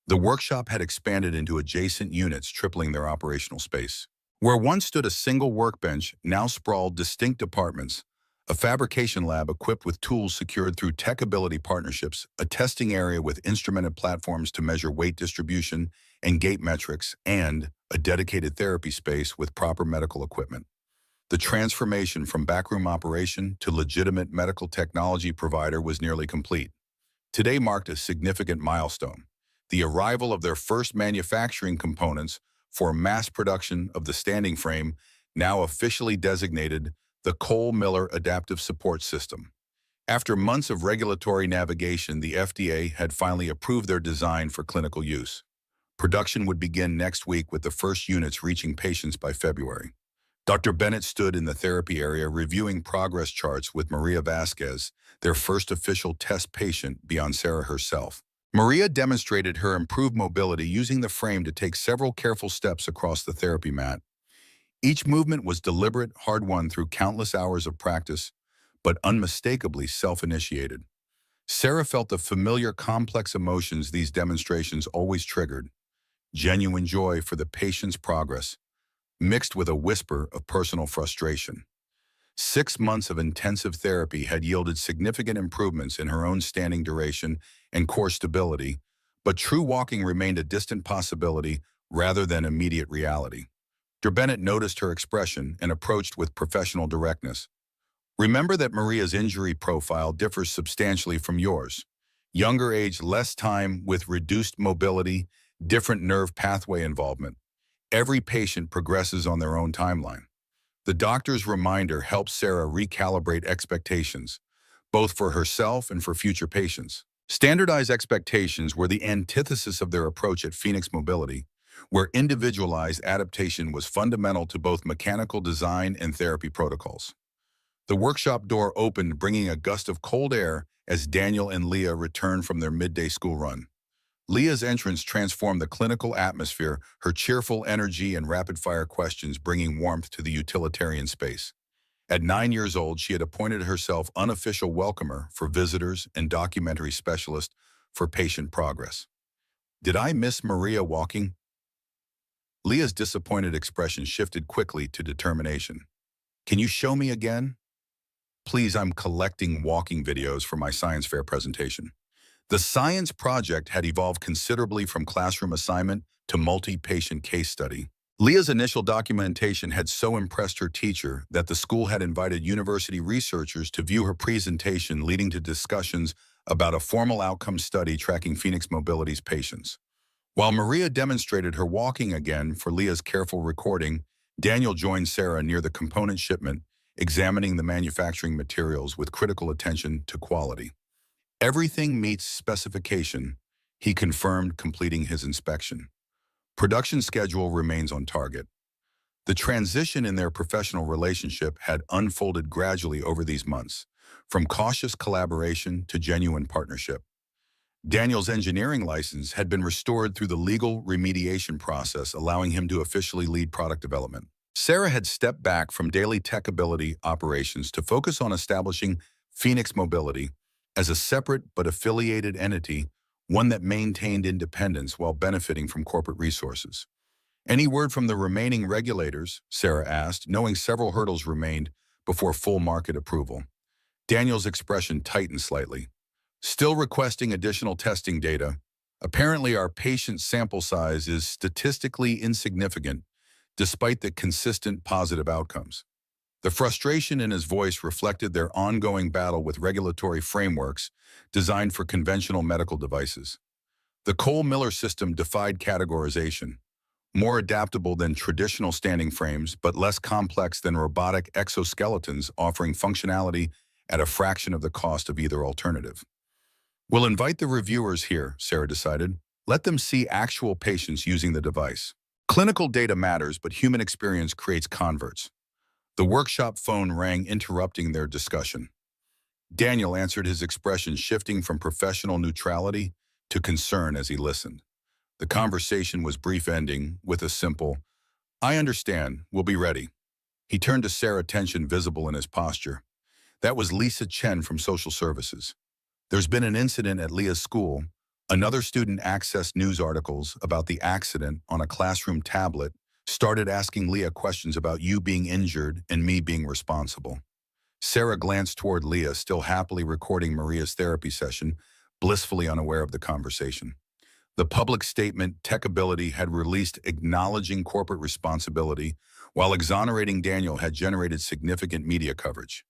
The workshop had expanded into adjacent units, tripling their operational space. Where once stood a single workbench, now sprawled distinct departments, a fabrication lab equipped with tools secured through tech-ability partnerships, a testing area with instrumented platforms to measure weight distribution and gait metrics, and a dedicated therapy space with proper medical equipment. The transformation from backroom operation to legitimate medical technology provider was nearly complete. Today marked a significant milestone, the arrival of their first manufacturing components for mass production of the standing frame, now officially designated the Cole-Miller Adaptive Support System. After months of regulatory navigation, the FDA had finally approved their design for clinical use. Production would begin next week, with the first units reaching patients by February. Dr. Bennett stood in the therapy area reviewing progress charts with Maria Vasquez, their first official test patient beyond Sarah herself. Maria demonstrated her improved mobility, using the frame to take several careful steps across the therapy mat. Each movement was deliberate, hard-won through countless hours of practice, but unmistakably self-initiated. Sarah felt the familiar, complex emotions these demonstrations always triggered: genuine joy for the patient's progress, mixed with a whisper of personal frustration. 6 months of intensive therapy had yielded significant improvements in her own standing duration and core stability, but true walking remained a distant possibility rather than immediate reality. Dr. Bennett noticed her expression and approached with professional directness. Remember that Maria's injury profile differs substantially from yours. Younger age, less time with reduced mobility, different nerve pathway involvement. Every patient progresses on their own timeline. The doctor's reminder helped Sarah recalibrate expectations, both for herself and for future patients. Standardized expectations were the antithesis of their approach at Phoenix Mobility, where individualized adaptation was fundamental to both mechanical design and therapy protocols. The workshop door opened, bringing a gust of cold air as Daniel and Leah returned from their midday school run. Leah's entrance transformed the clinical atmosphere, her cheerful energy and rapid-fire questions bringing warmth to the utilitarian space. At 9 years old, she had appointed herself unofficial welcomer for visitors and documentary specialist for patient progress. Did I miss Maria walking? Leah's disappointed expression shifted quickly to determination. Can you show me again? Please, I'm collecting walking videos for my science fair presentation. The science project had evolved considerably from classroom assignment to multi-patient case study. Leah's initial documentation had so impressed her teacher that the school had invited university researchers to view her presentation, leading to discussions about a formal outcome study tracking Phoenix Mobility's patients. While Maria demonstrated her walking again for Leah's careful recording, Daniel joined Sarah near the component shipment, examining the manufacturing materials with critical attention to quality. Everything meets specification, he confirmed, completing his inspection. Production schedule remains on target. The transition in their professional relationship had unfolded gradually over these months, from cautious collaboration to genuine partnership. Daniel's engineering license had been restored through the legal remediation process, allowing him to officially lead product development. Sarah had stepped back from daily tech-ability operations to focus on establishing Phoenix Mobility as a separate but affiliated entity, one that maintained independence while benefiting from corporate resources. Any word from the remaining regulators? Sarah asked, knowing several hurdles remained before full market approval. Daniel's expression tightened slightly. Still requesting additional testing data. Apparently, our patient sample size is statistically insignificant, despite the consistent positive outcomes. The frustration in his voice reflected their ongoing battle with regulatory frameworks designed for conventional medical devices. The Cole-Miller system defied categorization, more adaptable than traditional standing frames, but less complex than robotic exoskeletons, offering functionality at a fraction of the cost of either alternative. We'll invite the reviewers here, Sarah decided. Let them see actual patients using the device. Clinical data matters, but human experience creates converts. The workshop phone rang, interrupting their discussion. Daniel answered, his expression shifting from professional neutrality to concern as he listened. The conversation was brief, ending with a simple, "I understand, we'll be ready." He turned to Sarah, tension visible in his posture. That was Lisa Chen from Social Services. There's been an incident at Leah's school. Another student accessed news articles about the accident on a classroom tablet, started asking Leah questions about you being injured and me being responsible. Sarah glanced toward Leah, still happily recording Maria's therapy session, blissfully unaware of the conversation. The public statement Techability had released acknowledging corporate responsibility, while exonerating Daniel had generated significant media coverage.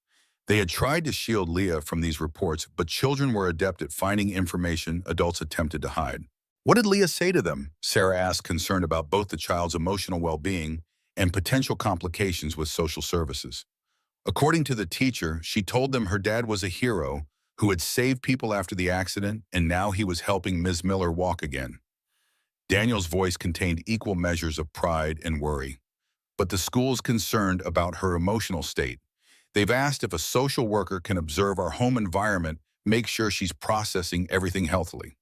They had tried to shield Leah from these reports, but children were adept at finding information adults attempted to hide. What did Leah say to them? Sarah asked, concerned about both the child's emotional well-being and potential complications with social services. According to the teacher, she told them her dad was a hero who had saved people after the accident, and now he was helping Ms. Miller walk again. Daniel's voice contained equal measures of pride and worry. But the school's concerned about her emotional state. They've asked if a social worker can observe our home environment, make sure she's processing everything healthily.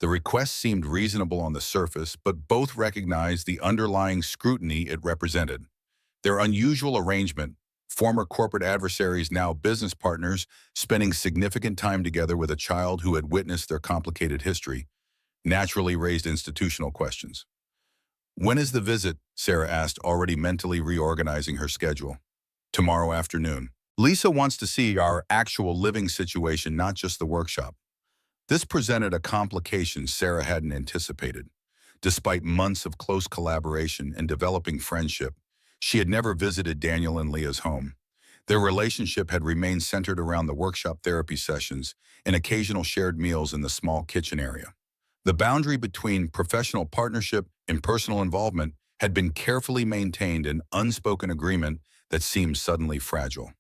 The request seemed reasonable on the surface, but both recognized the underlying scrutiny it represented. Their unusual arrangement, former corporate adversaries, now business partners, spending significant time together with a child who had witnessed their complicated history, naturally raised institutional questions. When is the visit? Sarah asked, already mentally reorganizing her schedule. Tomorrow afternoon. Lisa wants to see our actual living situation, not just the workshop. This presented a complication Sarah hadn't anticipated. Despite months of close collaboration and developing friendship, she had never visited Daniel and Leah's home. Their relationship had remained centered around the workshop therapy sessions and occasional shared meals in the small kitchen area. The boundary between professional partnership and personal involvement had been carefully maintained, an unspoken agreement that seemed suddenly fragile.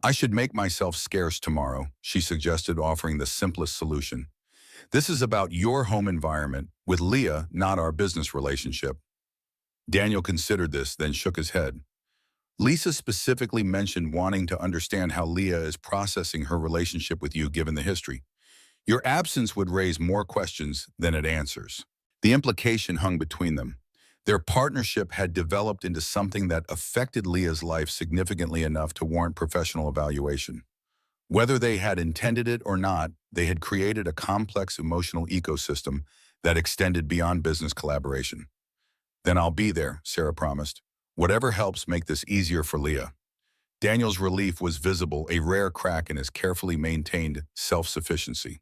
I should make myself scarce tomorrow, she suggested, offering the simplest solution. This is about your home environment with Leah, not our business relationship. Daniel considered this, then shook his head. Lisa specifically mentioned wanting to understand how Leah is processing her relationship with you given the history. Your absence would raise more questions than it answers. The implication hung between them. Their partnership had developed into something that affected Leah's life significantly enough to warrant professional evaluation. Whether they had intended it or not, they had created a complex emotional ecosystem that extended beyond business collaboration. "Then I'll be there," Sarah promised. "Whatever helps make this easier for Leah." Daniel's relief was visible, a rare crack in his carefully maintained self-sufficiency.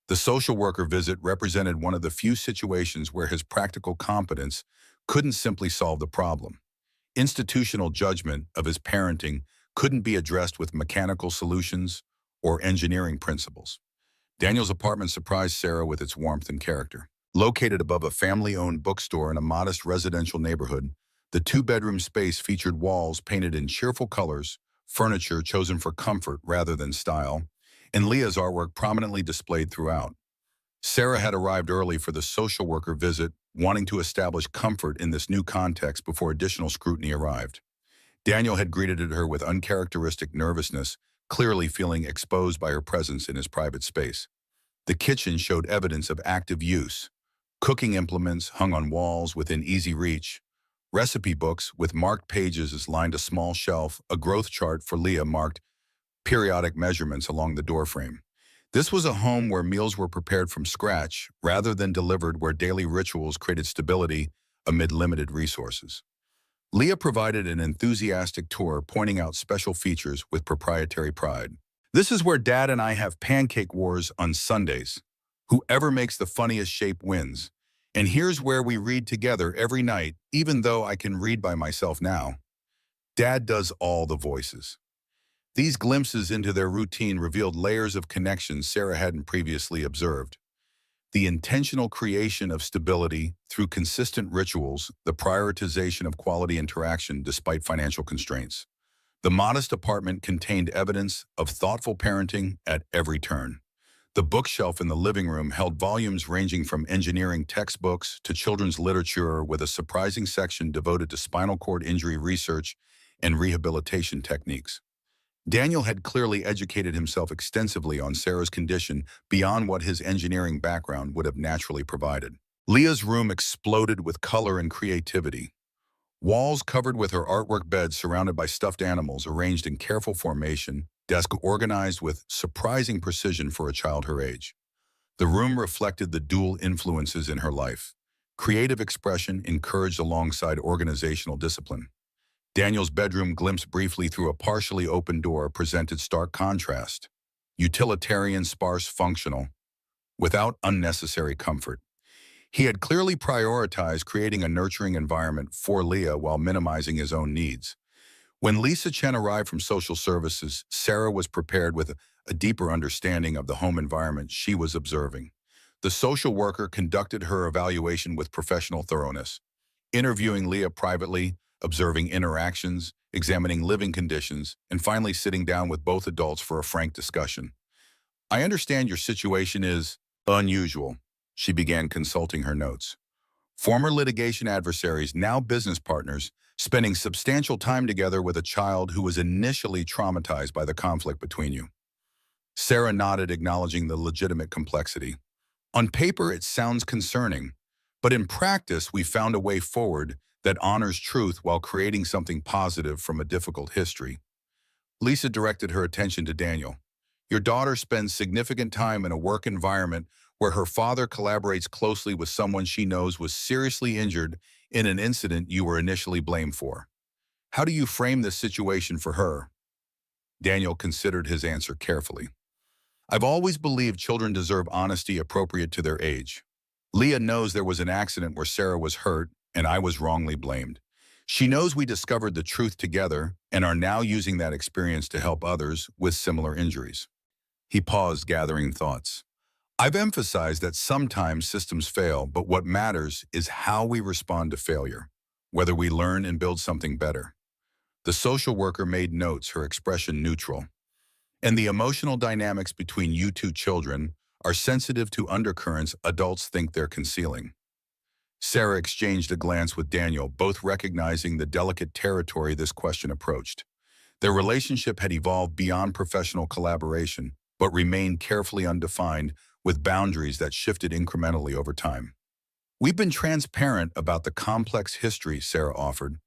The social worker visit represented one of the few situations where his practical competence couldn't simply solve the problem. Institutional judgment of his parenting couldn't be addressed with mechanical solutions or engineering principles. Daniel's apartment surprised Sarah with its warmth and character. Located above a family-owned bookstore in a modest residential neighborhood, the two-bedroom space featured walls painted in cheerful colors, furniture chosen for comfort rather than style, and Leah's artwork prominently displayed throughout. Sarah had arrived early for the social worker visit, wanting to establish comfort in this new context before additional scrutiny arrived. Daniel had greeted her with uncharacteristic nervousness, clearly feeling exposed by her presence in his private space. The kitchen showed evidence of active use. Cooking implements hung on walls within easy reach. Recipe books with marked pages lined a small shelf. A growth chart for Leah marked periodic measurements along the doorframe. This was a home where meals were prepared from scratch rather than delivered, where daily rituals created stability amid limited resources. Leah provided an enthusiastic tour, pointing out special features with proprietary pride. "This is where Dad and I have pancake wars on Sundays. Whoever makes the funniest shape wins. And here's where we read together every night, even though I can read by myself now. Dad does all the voices." These glimpses into their routine revealed layers of connections Sarah hadn't previously observed. The intentional creation of stability through consistent rituals, the prioritization of quality interaction despite financial constraints. The modest apartment contained evidence of thoughtful parenting at every turn. The bookshelf in the living room held volumes ranging from engineering textbooks to children's literature, with a surprising section devoted to spinal cord injury research and rehabilitation techniques. Daniel had clearly educated himself extensively on Sarah's condition beyond what his engineering background would have naturally provided. Leah's room exploded with color and creativity. Walls covered with her artwork, beds surrounded by stuffed animals arranged in careful formation, desk organized with surprising precision for a child her age. The room reflected the dual influences in her life. Creative expression encouraged alongside organizational discipline. Daniel's bedroom, glimpsed briefly through a partially open door, presented stark contrast. Utilitarian, sparse, functional, without unnecessary comfort. He had clearly prioritized creating a nurturing environment for Leah while minimizing his own needs. When Lisa Chen arrived from social services, Sarah was prepared with a deeper understanding of the home environment she was observing. The social worker conducted her evaluation with professional thoroughness, interviewing Leah privately, observing interactions, examining living conditions, and finally sitting down with both adults for a frank discussion. "I understand your situation is unusual," she began, consulting her notes. "Former litigation adversaries, now business partners, spending substantial time together with a child who was initially traumatized by the conflict between you." Sarah nodded, acknowledging the legitimate complexity. "On paper, it sounds concerning, but in practice, we found a way forward that honors truth while creating something positive from a difficult history." Lisa directed her attention to Daniel. "Your daughter spends significant time in a work environment where her father collaborates closely with someone she knows was seriously injured in an incident you were initially blamed for. How do you frame this situation for her?" Daniel considered his answer carefully. "I've always believed children deserve honesty appropriate to their age. Leah knows there was an accident where Sarah was hurt and I was wrongly blamed. She knows we discovered the truth together and are now using that experience to help others with similar injuries." He paused, gathering thoughts. "I've emphasized that sometimes systems fail, but what matters is how we respond to failure, whether we learn and build something better." The social worker made notes, her expression neutral. "And the emotional dynamics between you two children are sensitive to undercurrents adults think they're concealing." Sarah exchanged a glance with Daniel, both recognizing the delicate territory this question approached. Their relationship had evolved beyond professional collaboration, but remained carefully undefined, with boundaries that shifted incrementally over time. We've been transparent about the complex history Sarah offered,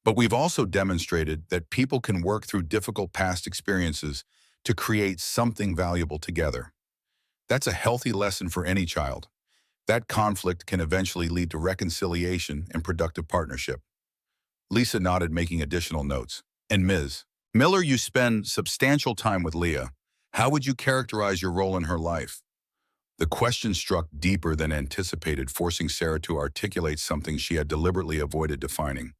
but we've also demonstrated that people can work through difficult past experiences to create something valuable together. That's a healthy lesson for any child. That conflict can eventually lead to reconciliation and productive partnership. Lisa nodded, making additional notes. And Ms. Miller, you spend substantial time with Leah. How would you characterize your role in her life? The question struck deeper than anticipated, forcing Sarah to articulate something she had deliberately avoided defining.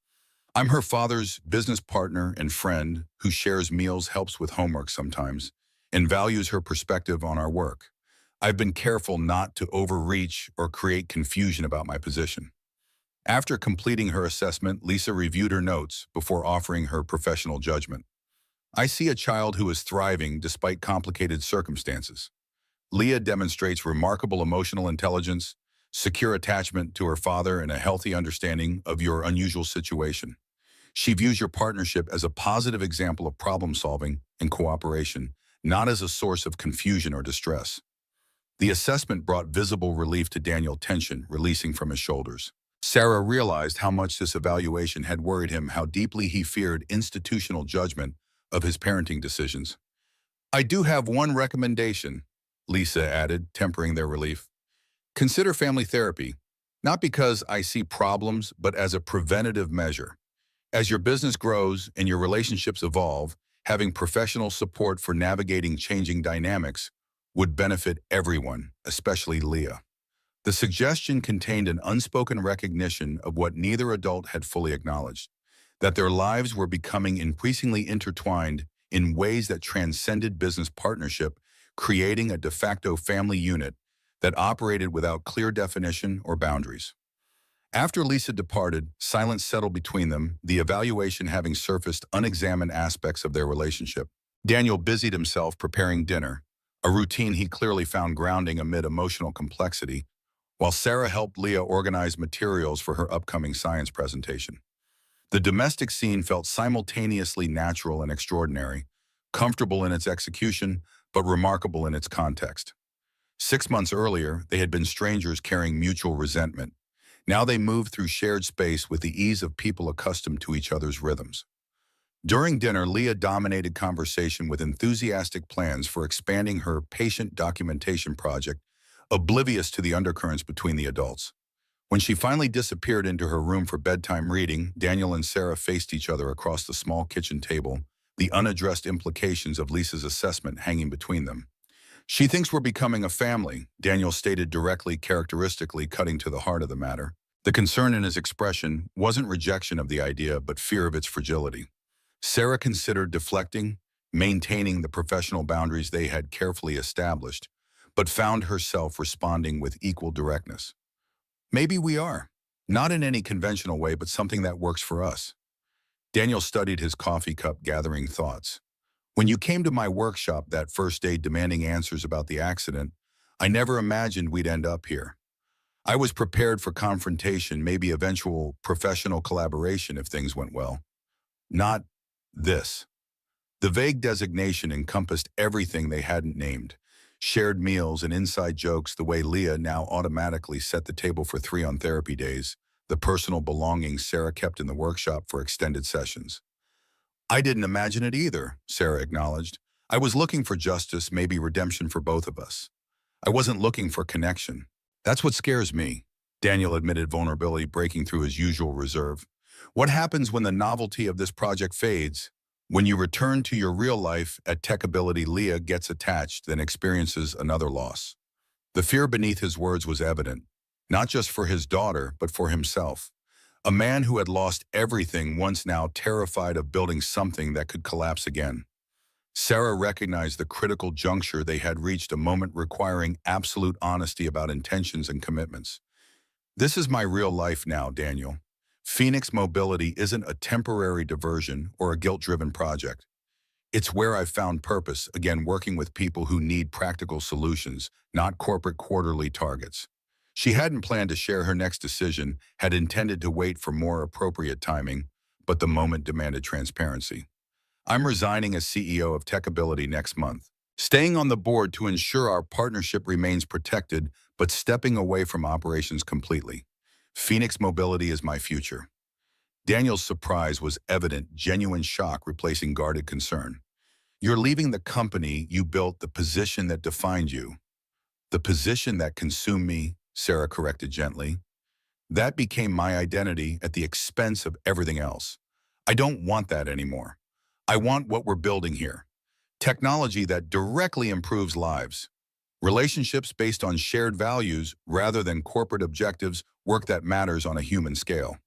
I'm her father's business partner and friend who shares meals, helps with homework sometimes, and values her perspective on our work. I've been careful not to overreach or create confusion about my position. After completing her assessment, Lisa reviewed her notes before offering her professional judgment. I see a child who is thriving despite complicated circumstances. Leah demonstrates remarkable emotional intelligence, secure attachment to her father, and a healthy understanding of your unusual situation. She views your partnership as a positive example of problem solving and cooperation, not as a source of confusion or distress. The assessment brought visible relief to Daniel, tension releasing from his shoulders. Sarah realized how much this evaluation had worried him, how deeply he feared institutional judgment of his parenting decisions. I do have one recommendation, Lisa added, tempering their relief. Consider family therapy, not because I see problems, but as a preventative measure. As your business grows and your relationships evolve, having professional support for navigating changing dynamics would benefit everyone, especially Leah. The suggestion contained an unspoken recognition of what neither adult had fully acknowledged, that their lives were becoming increasingly intertwined in ways that transcended business partnership, creating a de facto family unit that operated without clear definition or boundaries. After Lisa departed, silence settled between them, the evaluation having surfaced unexamined aspects of their relationship. Daniel busied himself preparing dinner, a routine he clearly found grounding amid emotional complexity, while Sarah helped Leah organize materials for her upcoming science presentation. The domestic scene felt simultaneously natural and extraordinary, comfortable in its execution, but remarkable in its context. 6 months earlier, they had been strangers carrying mutual resentment. Now they moved through shared space with the ease of people accustomed to each other's rhythms. During dinner, Leah dominated conversation with enthusiastic plans for expanding her patient documentation project, oblivious to the undercurrents between the adults. When she finally disappeared into her room for bedtime reading, Daniel and Sarah faced each other across the small kitchen table, the unaddressed implications of Lisa's assessment hanging between them. She thinks we're becoming a family, Daniel stated directly, characteristically cutting to the heart of the matter. The concern in his expression wasn't rejection of the idea, but fear of its fragility. Sarah considered deflecting, maintaining the professional boundaries they had carefully established, but found herself responding with equal directness. Maybe we are. Not in any conventional way, but something that works for us. Daniel studied his coffee cup, gathering thoughts. When you came to my workshop that first day demanding answers about the accident, I never imagined we'd end up here. I was prepared for confrontation, maybe eventual professional collaboration if things went well. Not this. The vague designation encompassed everything they hadn't named. Shared meals and inside jokes, the way Leah now automatically set the table for 3 on therapy days, the personal belongings Sarah kept in the workshop for extended sessions. I didn't imagine it either, Sarah acknowledged. I was looking for justice, maybe redemption for both of us. I wasn't looking for connection. That's what scares me, Daniel admitted, vulnerability breaking through his usual reserve. What happens when the novelty of this project fades? When you return to your real life at Techability, Leah gets attached, then experiences another loss. The fear beneath his words was evident, not just for his daughter, but for himself. A man who had lost everything, once now terrified of building something that could collapse again. Sarah recognized the critical juncture they had reached, a moment requiring absolute honesty about intentions and commitments. This is my real life now, Daniel. Phoenix Mobility isn't a temporary diversion or a guilt-driven project. It's where I've found purpose, again working with people who need practical solutions, not corporate quarterly targets. She hadn't planned to share her next decision, had intended to wait for more appropriate timing, but the moment demanded transparency. I'm resigning as CEO of Techability next month. staying on the board to ensure our partnership remains protected, but stepping away from operations completely. Phoenix Mobility is my future. Daniel's surprise was evident, genuine shock replacing guarded concern. You're leaving the company you built, the position that defined you. The position that consumed me, Sarah corrected gently. That became my identity at the expense of everything else. I don't want that anymore. I want what we're building here. Technology that directly improves lives. Relationships based on shared values rather than corporate objectives, work that matters on a human scale.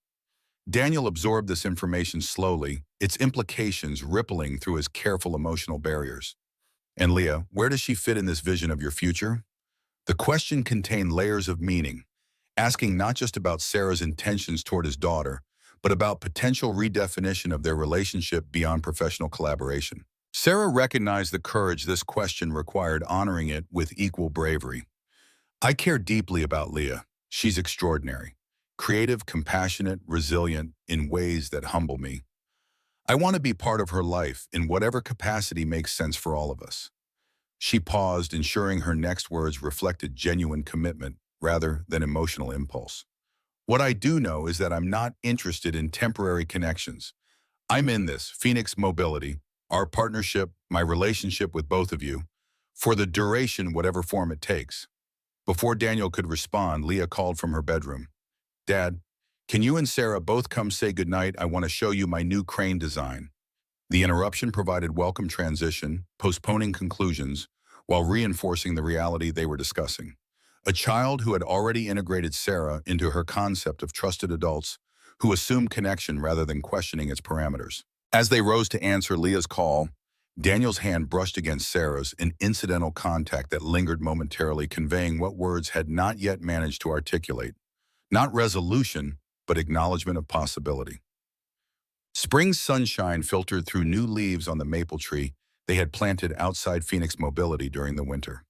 Daniel absorbed this information slowly, its implications rippling through his careful emotional barriers. And Leah, where does she fit in this vision of your future? The question contained layers of meaning, asking not just about Sarah's intentions toward his daughter, but about potential redefinition of their relationship beyond professional collaboration. Sarah recognized the courage this question required, honoring it with equal bravery. I care deeply about Leah. She's extraordinary, creative, compassionate, resilient in ways that humble me. I want to be part of her life in whatever capacity makes sense for all of us. She paused, ensuring her next words reflected genuine commitment rather than emotional impulse. What I do know is that I'm not interested in temporary connections. I'm in this, Phoenix Mobility, our partnership, my relationship with both of you, for the duration, whatever form it takes. Before Daniel could respond, Leah called from her bedroom. Dad, can you and Sarah both come say goodnight? I want to show you my new crane design. The interruption provided welcome transition, postponing conclusions, while reinforcing the reality they were discussing. A child who had already integrated Sarah into her concept of trusted adults who assumed connection rather than questioning its parameters. As they rose to answer Leah's call, Daniel's hand brushed against Sarah's, an incidental contact that lingered momentarily, conveying what words had not yet managed to articulate. Not resolution, but acknowledgement of possibility. Spring sunshine filtered through new leaves on the maple tree they had planted outside Phoenix Mobility during the winter.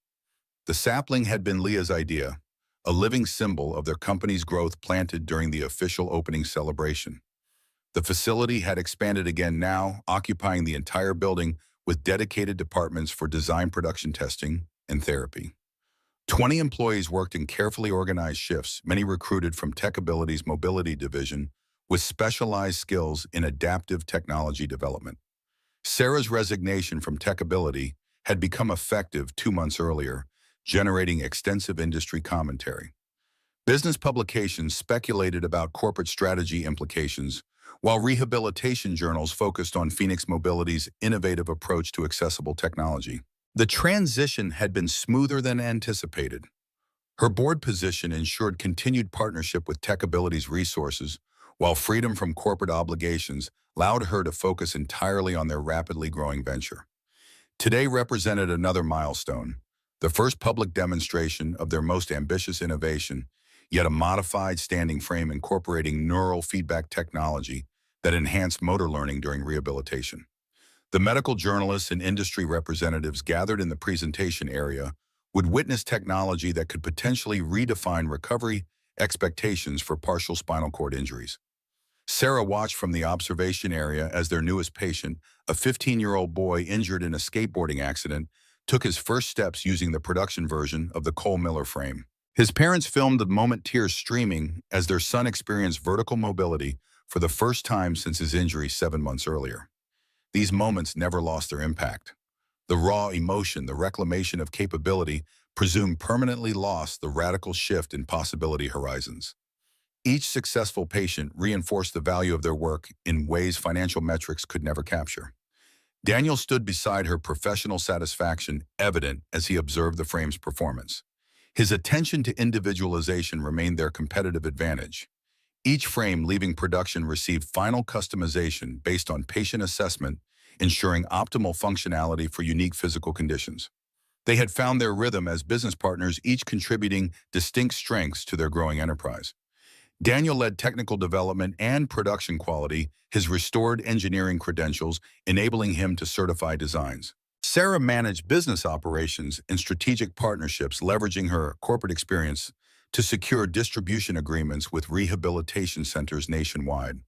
The sapling had been Leah's idea, a living symbol of their company's growth planted during the official opening celebration. The facility had expanded again now, occupying the entire building with dedicated departments for design, production testing, and therapy. 20 employees worked in carefully organized shifts, many recruited from TechAbility's mobility division with specialized skills in adaptive technology development. Sarah's resignation from TechAbility had become effective 2 months earlier, generating extensive industry commentary. Business publications speculated about corporate strategy implications, while rehabilitation journals focused on Phoenix Mobility's innovative approach to accessible technology. The transition had been smoother than anticipated. Her board position ensured continued partnership with TechAbility's resources, while freedom from corporate obligations allowed her to focus entirely on their rapidly growing venture. Today represented another milestone, the first public demonstration of their most ambitious innovation, yet a modified standing frame incorporating neural feedback technology that enhanced motor learning during rehabilitation. The medical journalists and industry representatives gathered in the presentation area would witness technology that could potentially redefine recovery expectations for partial spinal cord injuries. Sarah watched from the observation area as their newest patient, a 15-year-old boy injured in a skateboarding accident, took his first steps using the production version of the Cole Miller frame. His parents filmed the moment, tears streaming as their son experienced vertical mobility for the first time since his injury 7 months earlier. These moments never lost their impact. The raw emotion, the reclamation of capability, presumed permanently lost the radical shift in possibility horizons. Each successful patient reinforced the value of their work in ways financial metrics could never capture. Daniel stood beside her, professional satisfaction evident as he observed the frame's performance. His attention to individualization remained their competitive advantage. Each frame leaving production received final customization based on patient assessment, ensuring optimal functionality for unique physical conditions. They had found their rhythm as business partners, each contributing distinct strengths to their growing enterprise. Daniel led technical development and production quality, his restored engineering credentials enabling him to certify designs. Sarah managed business operations and strategic partnerships, leveraging her corporate experience to secure distribution agreements with rehabilitation centers nationwide.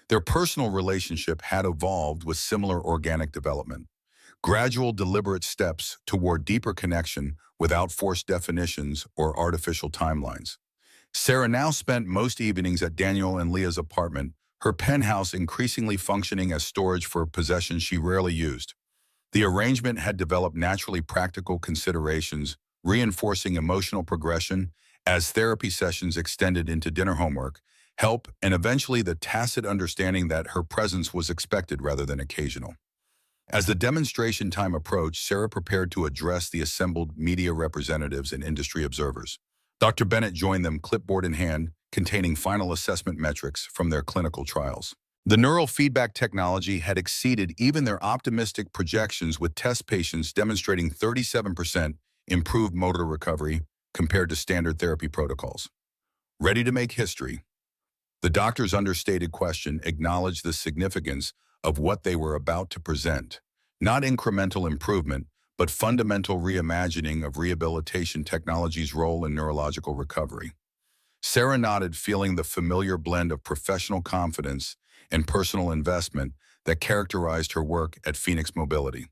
Their personal relationship had evolved with similar organic development. Gradual, deliberate steps toward deeper connection without forced definitions or artificial timelines. Sarah now spent most evenings at Daniel and Leah's apartment, her penthouse increasingly functioning as storage for possessions she rarely used. The arrangement had developed naturally practical considerations, reinforcing emotional progression as therapy sessions extended into dinner homework, help, and eventually the tacit understanding that her presence was expected rather than occasional. As the demonstration time approached, Sarah prepared to address the assembled media representatives and industry observers. Dr. Bennett joined them, clipboard in hand, containing final assessment metrics from their clinical trials. The neural feedback technology had exceeded even their optimistic projections, with test patients demonstrating 37% improved motor recovery compared to standard therapy protocols. Ready to make history? The doctor's understated question acknowledged the significance of what they were about to present. Not incremental improvement, but fundamental reimagining of rehabilitation technology's role in neurological recovery. Sarah nodded, feeling the familiar blend of professional confidence and personal investment that characterized her work at Phoenix Mobility.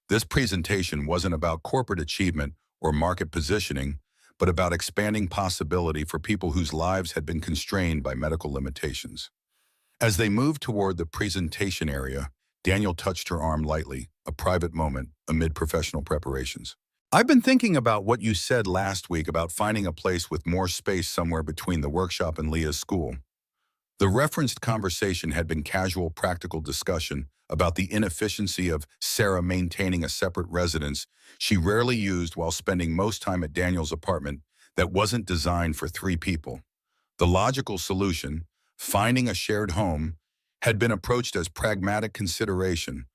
This presentation wasn't about corporate achievement or market positioning, but about expanding possibility for people whose lives had been constrained by medical limitations. As they moved toward the presentation area, Daniel touched her arm lightly, a private moment amid professional preparations. I've been thinking about what you said last week about finding a place with more space somewhere between the workshop and Leah's school. The referenced conversation had been casual, practical discussion about the inefficiency of Sarah maintaining a separate residence she rarely used while spending most time at Daniel's apartment that wasn't designed for 3 people. The logical solution, finding a shared home, had been approached as pragmatic consideration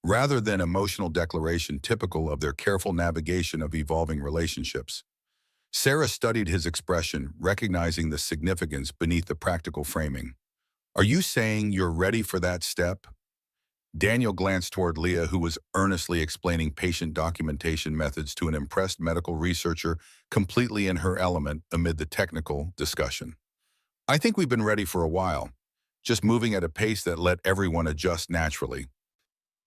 rather than emotional declaration typical of their careful navigation of evolving relationships. Sarah studied his expression, recognizing the significance beneath the practical framing. Are you saying you're ready for that step? Daniel glanced toward Leah, who was earnestly explaining patient documentation methods to an impressed medical researcher, completely in her element amid the technical discussion. I think we've been ready for a while, just moving at a pace that let everyone adjust naturally.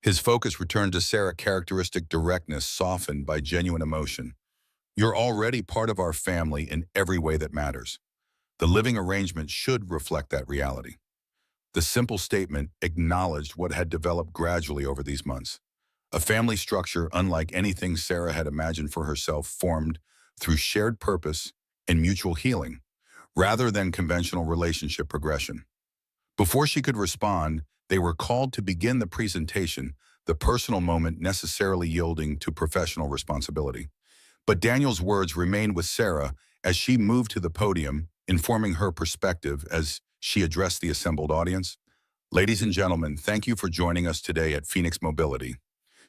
His focus returned to Sarah, characteristic directness softened by genuine emotion. You're already part of our family in every way that matters. The living arrangement should reflect that reality. The simple statement acknowledged what had developed gradually over these months. A family structure unlike anything Sarah had imagined for herself, formed through shared purpose and mutual healing, rather than conventional relationship progression. Before she could respond, they were called to begin the presentation, the personal moment necessarily yielding to professional responsibility. But Daniel's words remained with Sarah as she moved to the podium, informing her perspective as she addressed the assembled audience. Ladies and gentlemen, thank you for joining us today at Phoenix Mobility.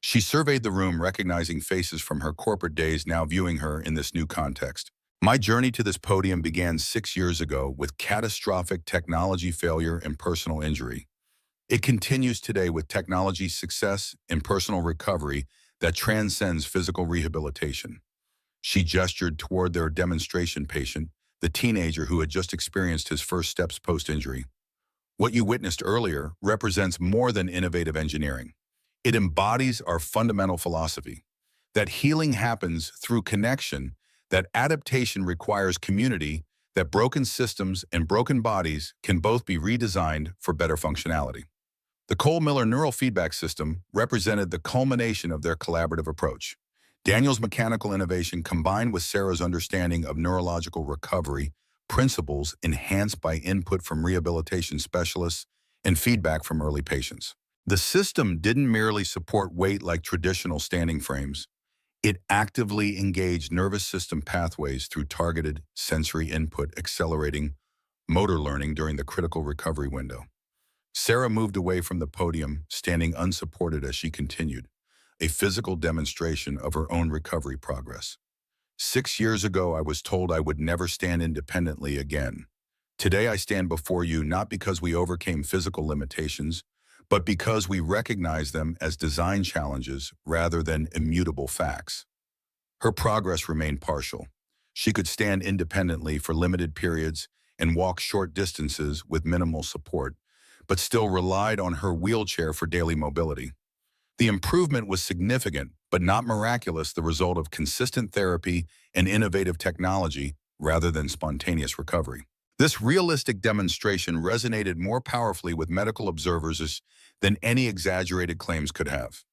She surveyed the room, recognizing faces from her corporate days now viewing her in this new context. My journey to this podium began 6 years ago with catastrophic technology failure and personal injury. It continues today with technology success and personal recovery that transcends physical rehabilitation. She gestured toward their demonstration patient, the teenager who had just experienced his first steps post-injury. What you witnessed earlier represents more than innovative engineering. It embodies our fundamental philosophy that healing happens through connection, that adaptation requires community, that broken systems and broken bodies can both be redesigned for better functionality. The Cole-Miller neural feedback system represented the culmination of their collaborative approach. Daniel's mechanical innovation combined with Sarah's understanding of neurological recovery principles enhanced by input from rehabilitation specialists and feedback from early patients. The system didn't merely support weight like traditional standing frames. It actively engaged nervous system pathways through targeted sensory input, accelerating motor learning during the critical recovery window. Sarah moved away from the podium, standing unsupported as she continued, a physical demonstration of her own recovery progress. 6 years ago, I was told I would never stand independently again. Today, I stand before you not because we overcame physical limitations, but because we recognize them as design challenges rather than immutable facts. Her progress remained partial. She could stand independently for limited periods and walk short distances with minimal support, but still relied on her wheelchair for daily mobility. The improvement was significant, but not miraculous, the result of consistent therapy and innovative technology rather than spontaneous recovery. This realistic demonstration resonated more powerfully with medical observers than any exaggerated claims could have.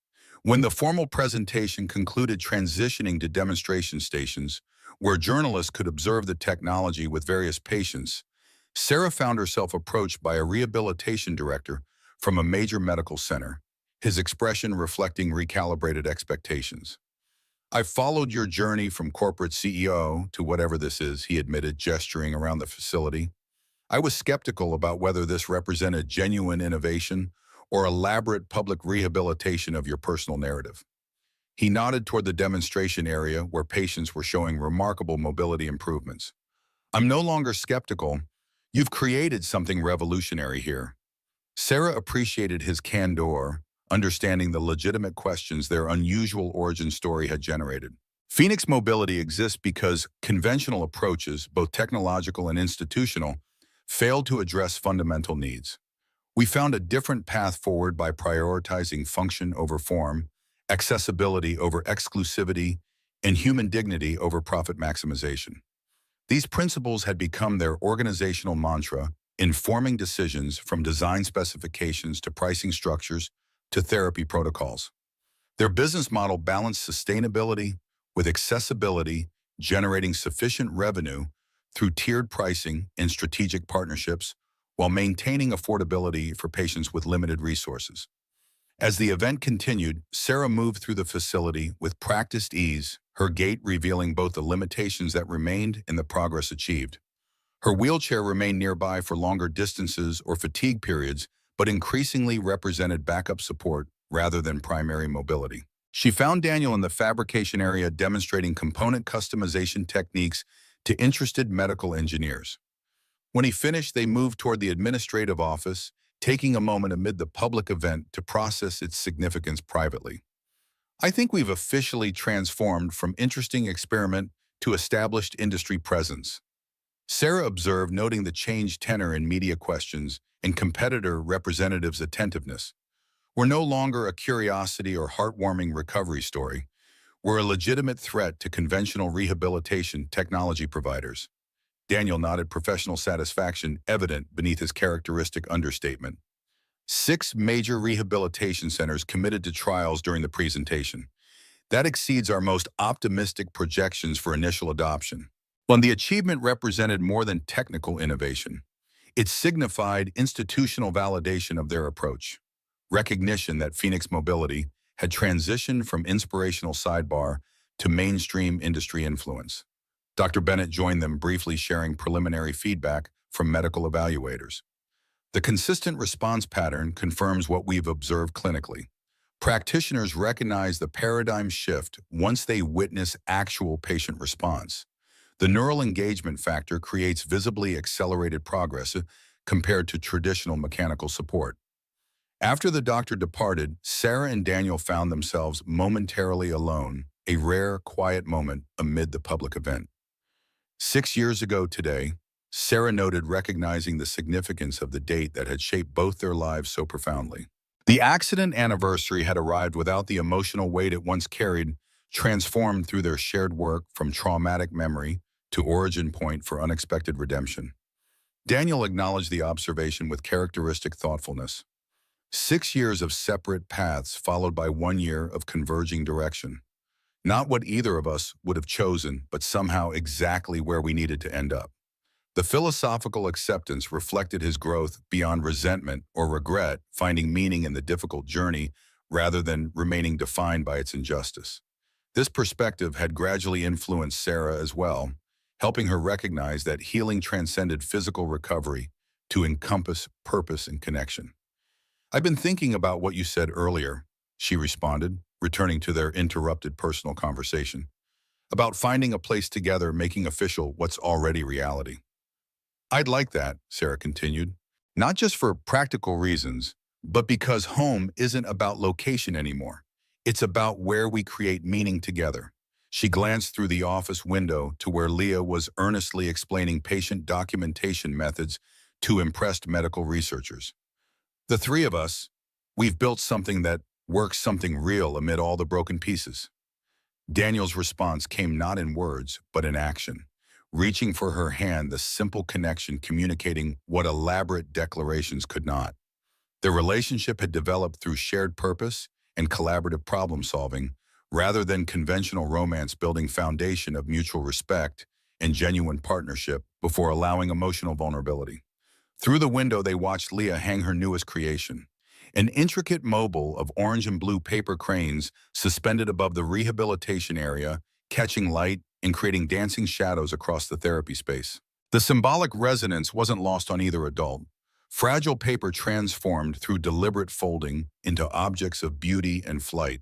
When the formal presentation concluded, transitioning to demonstration stations, where journalists could observe the technology with various patients, Sarah found herself approached by a rehabilitation director from a major medical center, his expression reflecting recalibrated expectations. "I followed your journey from corporate CEO to whatever this is," he admitted, gesturing around the facility. "I was skeptical about whether this represented genuine innovation or elaborate public rehabilitation of your personal narrative." He nodded toward the demonstration area where patients were showing remarkable mobility improvements. "I'm no longer skeptical. You've created something revolutionary here." Sarah appreciated his candor, understanding the legitimate questions their unusual origin story had generated. Phoenix Mobility exists because conventional approaches, both technological and institutional, failed to address fundamental needs. We found a different path forward by prioritizing function over form, accessibility over exclusivity, and human dignity over profit maximization. These principles had become their organizational mantra, informing decisions from design specifications to pricing structures to therapy protocols. Their business model balanced sustainability with accessibility, generating sufficient revenue through tiered pricing and strategic partnerships, while maintaining affordability for patients with limited resources. As the event continued, Sarah moved through the facility with practiced ease, her gait revealing both the limitations that remained and the progress achieved. Her wheelchair remained nearby for longer distances or fatigue periods, but increasingly represented backup support rather than primary mobility. She found Daniel in the fabrication area demonstrating component customization techniques to interested medical engineers. When he finished, they moved toward the administrative office, taking a moment amid the public event to process its significance privately. "I think we've officially transformed from interesting experiment to established industry presence," Sarah observed, noting the changed tenor in media questions and competitor representatives' attentiveness. "We're no longer a curiosity or heartwarming recovery story. We're a legitimate threat to conventional rehabilitation technology providers." Daniel nodded, professional satisfaction evident beneath his characteristic understatement. 6 major rehabilitation centers committed to trials during the presentation. That exceeds our most optimistic projections for initial adoption. When the achievement represented more than technical innovation, it signified institutional validation of their approach, recognition that Phoenix Mobility had transitioned from inspirational sidebar to mainstream industry influence. Dr. Bennett joined them, briefly sharing preliminary feedback from medical evaluators. "The consistent response pattern confirms what we've observed clinically. Practitioners recognize the paradigm shift once they witness actual patient response. The neural engagement factor creates visibly accelerated progress compared to traditional mechanical support." After the doctor departed, Sarah and Daniel found themselves momentarily alone, a rare, quiet moment amid the public event. 6 years ago today, Sarah noted, recognizing the significance of the date that had shaped both their lives so profoundly. The accident anniversary had arrived without the emotional weight it once carried, transformed through their shared work from traumatic memory to origin point for unexpected redemption. Daniel acknowledged the observation with characteristic thoughtfulness. 6 years of separate paths followed by 1 year of converging direction. Not what either of us would have chosen, but somehow exactly where we needed to end up. The philosophical acceptance reflected his growth beyond resentment or regret, finding meaning in the difficult journey rather than remaining defined by its injustice. This perspective had gradually influenced Sarah as well, helping her recognize that healing transcended physical recovery to encompass purpose and connection. "I've been thinking about what you said earlier," she responded, returning to their interrupted personal conversation, "about finding a place together, making official what's already reality." "I'd like that," Sarah continued, "not just for practical reasons, but because home isn't about location anymore. It's about where we create meaning together." She glanced through the office window to where Leah was earnestly explaining patient documentation methods to impressed medical researchers. "The 3 of us, we've built something that work something real amid all the broken pieces. Daniel's response came not in words, but in action. Reaching for her hand, the simple connection communicating what elaborate declarations could not. Their relationship had developed through shared purpose and collaborative problem solving, rather than conventional romance building foundation of mutual respect and genuine partnership before allowing emotional vulnerability. Through the window, they watched Leah hang her newest creation. An intricate mobile of orange and blue paper cranes suspended above the rehabilitation area, catching light and creating dancing shadows across the therapy space. The symbolic resonance wasn't lost on either adult. Fragile paper transformed through deliberate folding into objects of beauty and flight,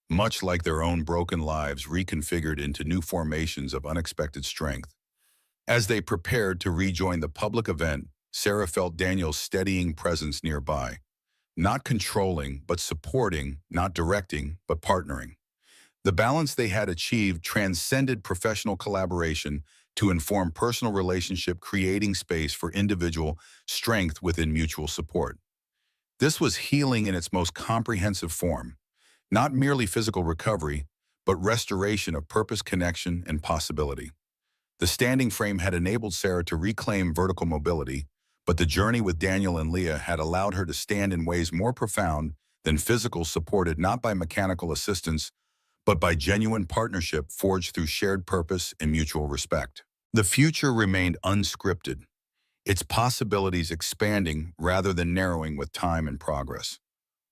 much like their own broken lives reconfigured into new formations of unexpected strength. As they prepared to rejoin the public event, Sarah felt Daniel's steadying presence nearby. Not controlling, but supporting, not directing, but partnering. The balance they had achieved transcended professional collaboration to inform personal relationship, creating space for individual strength within mutual support. This was healing in its most comprehensive form, not merely physical recovery, but restoration of purpose, connection, and possibility. The standing frame had enabled Sarah to reclaim vertical mobility, but the journey with Daniel and Leah had allowed her to stand in ways more profound than physical, supported not by mechanical assistance, but by genuine partnership forged through shared purpose and mutual respect. The future remained unscripted, its possibilities expanding rather than narrowing with time and progress.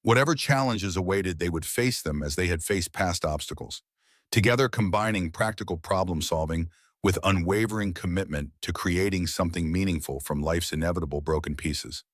Whatever challenges awaited, they would face them as they had faced past obstacles, together combining practical problem solving with unwavering commitment to creating something meaningful from life's inevitable broken pieces.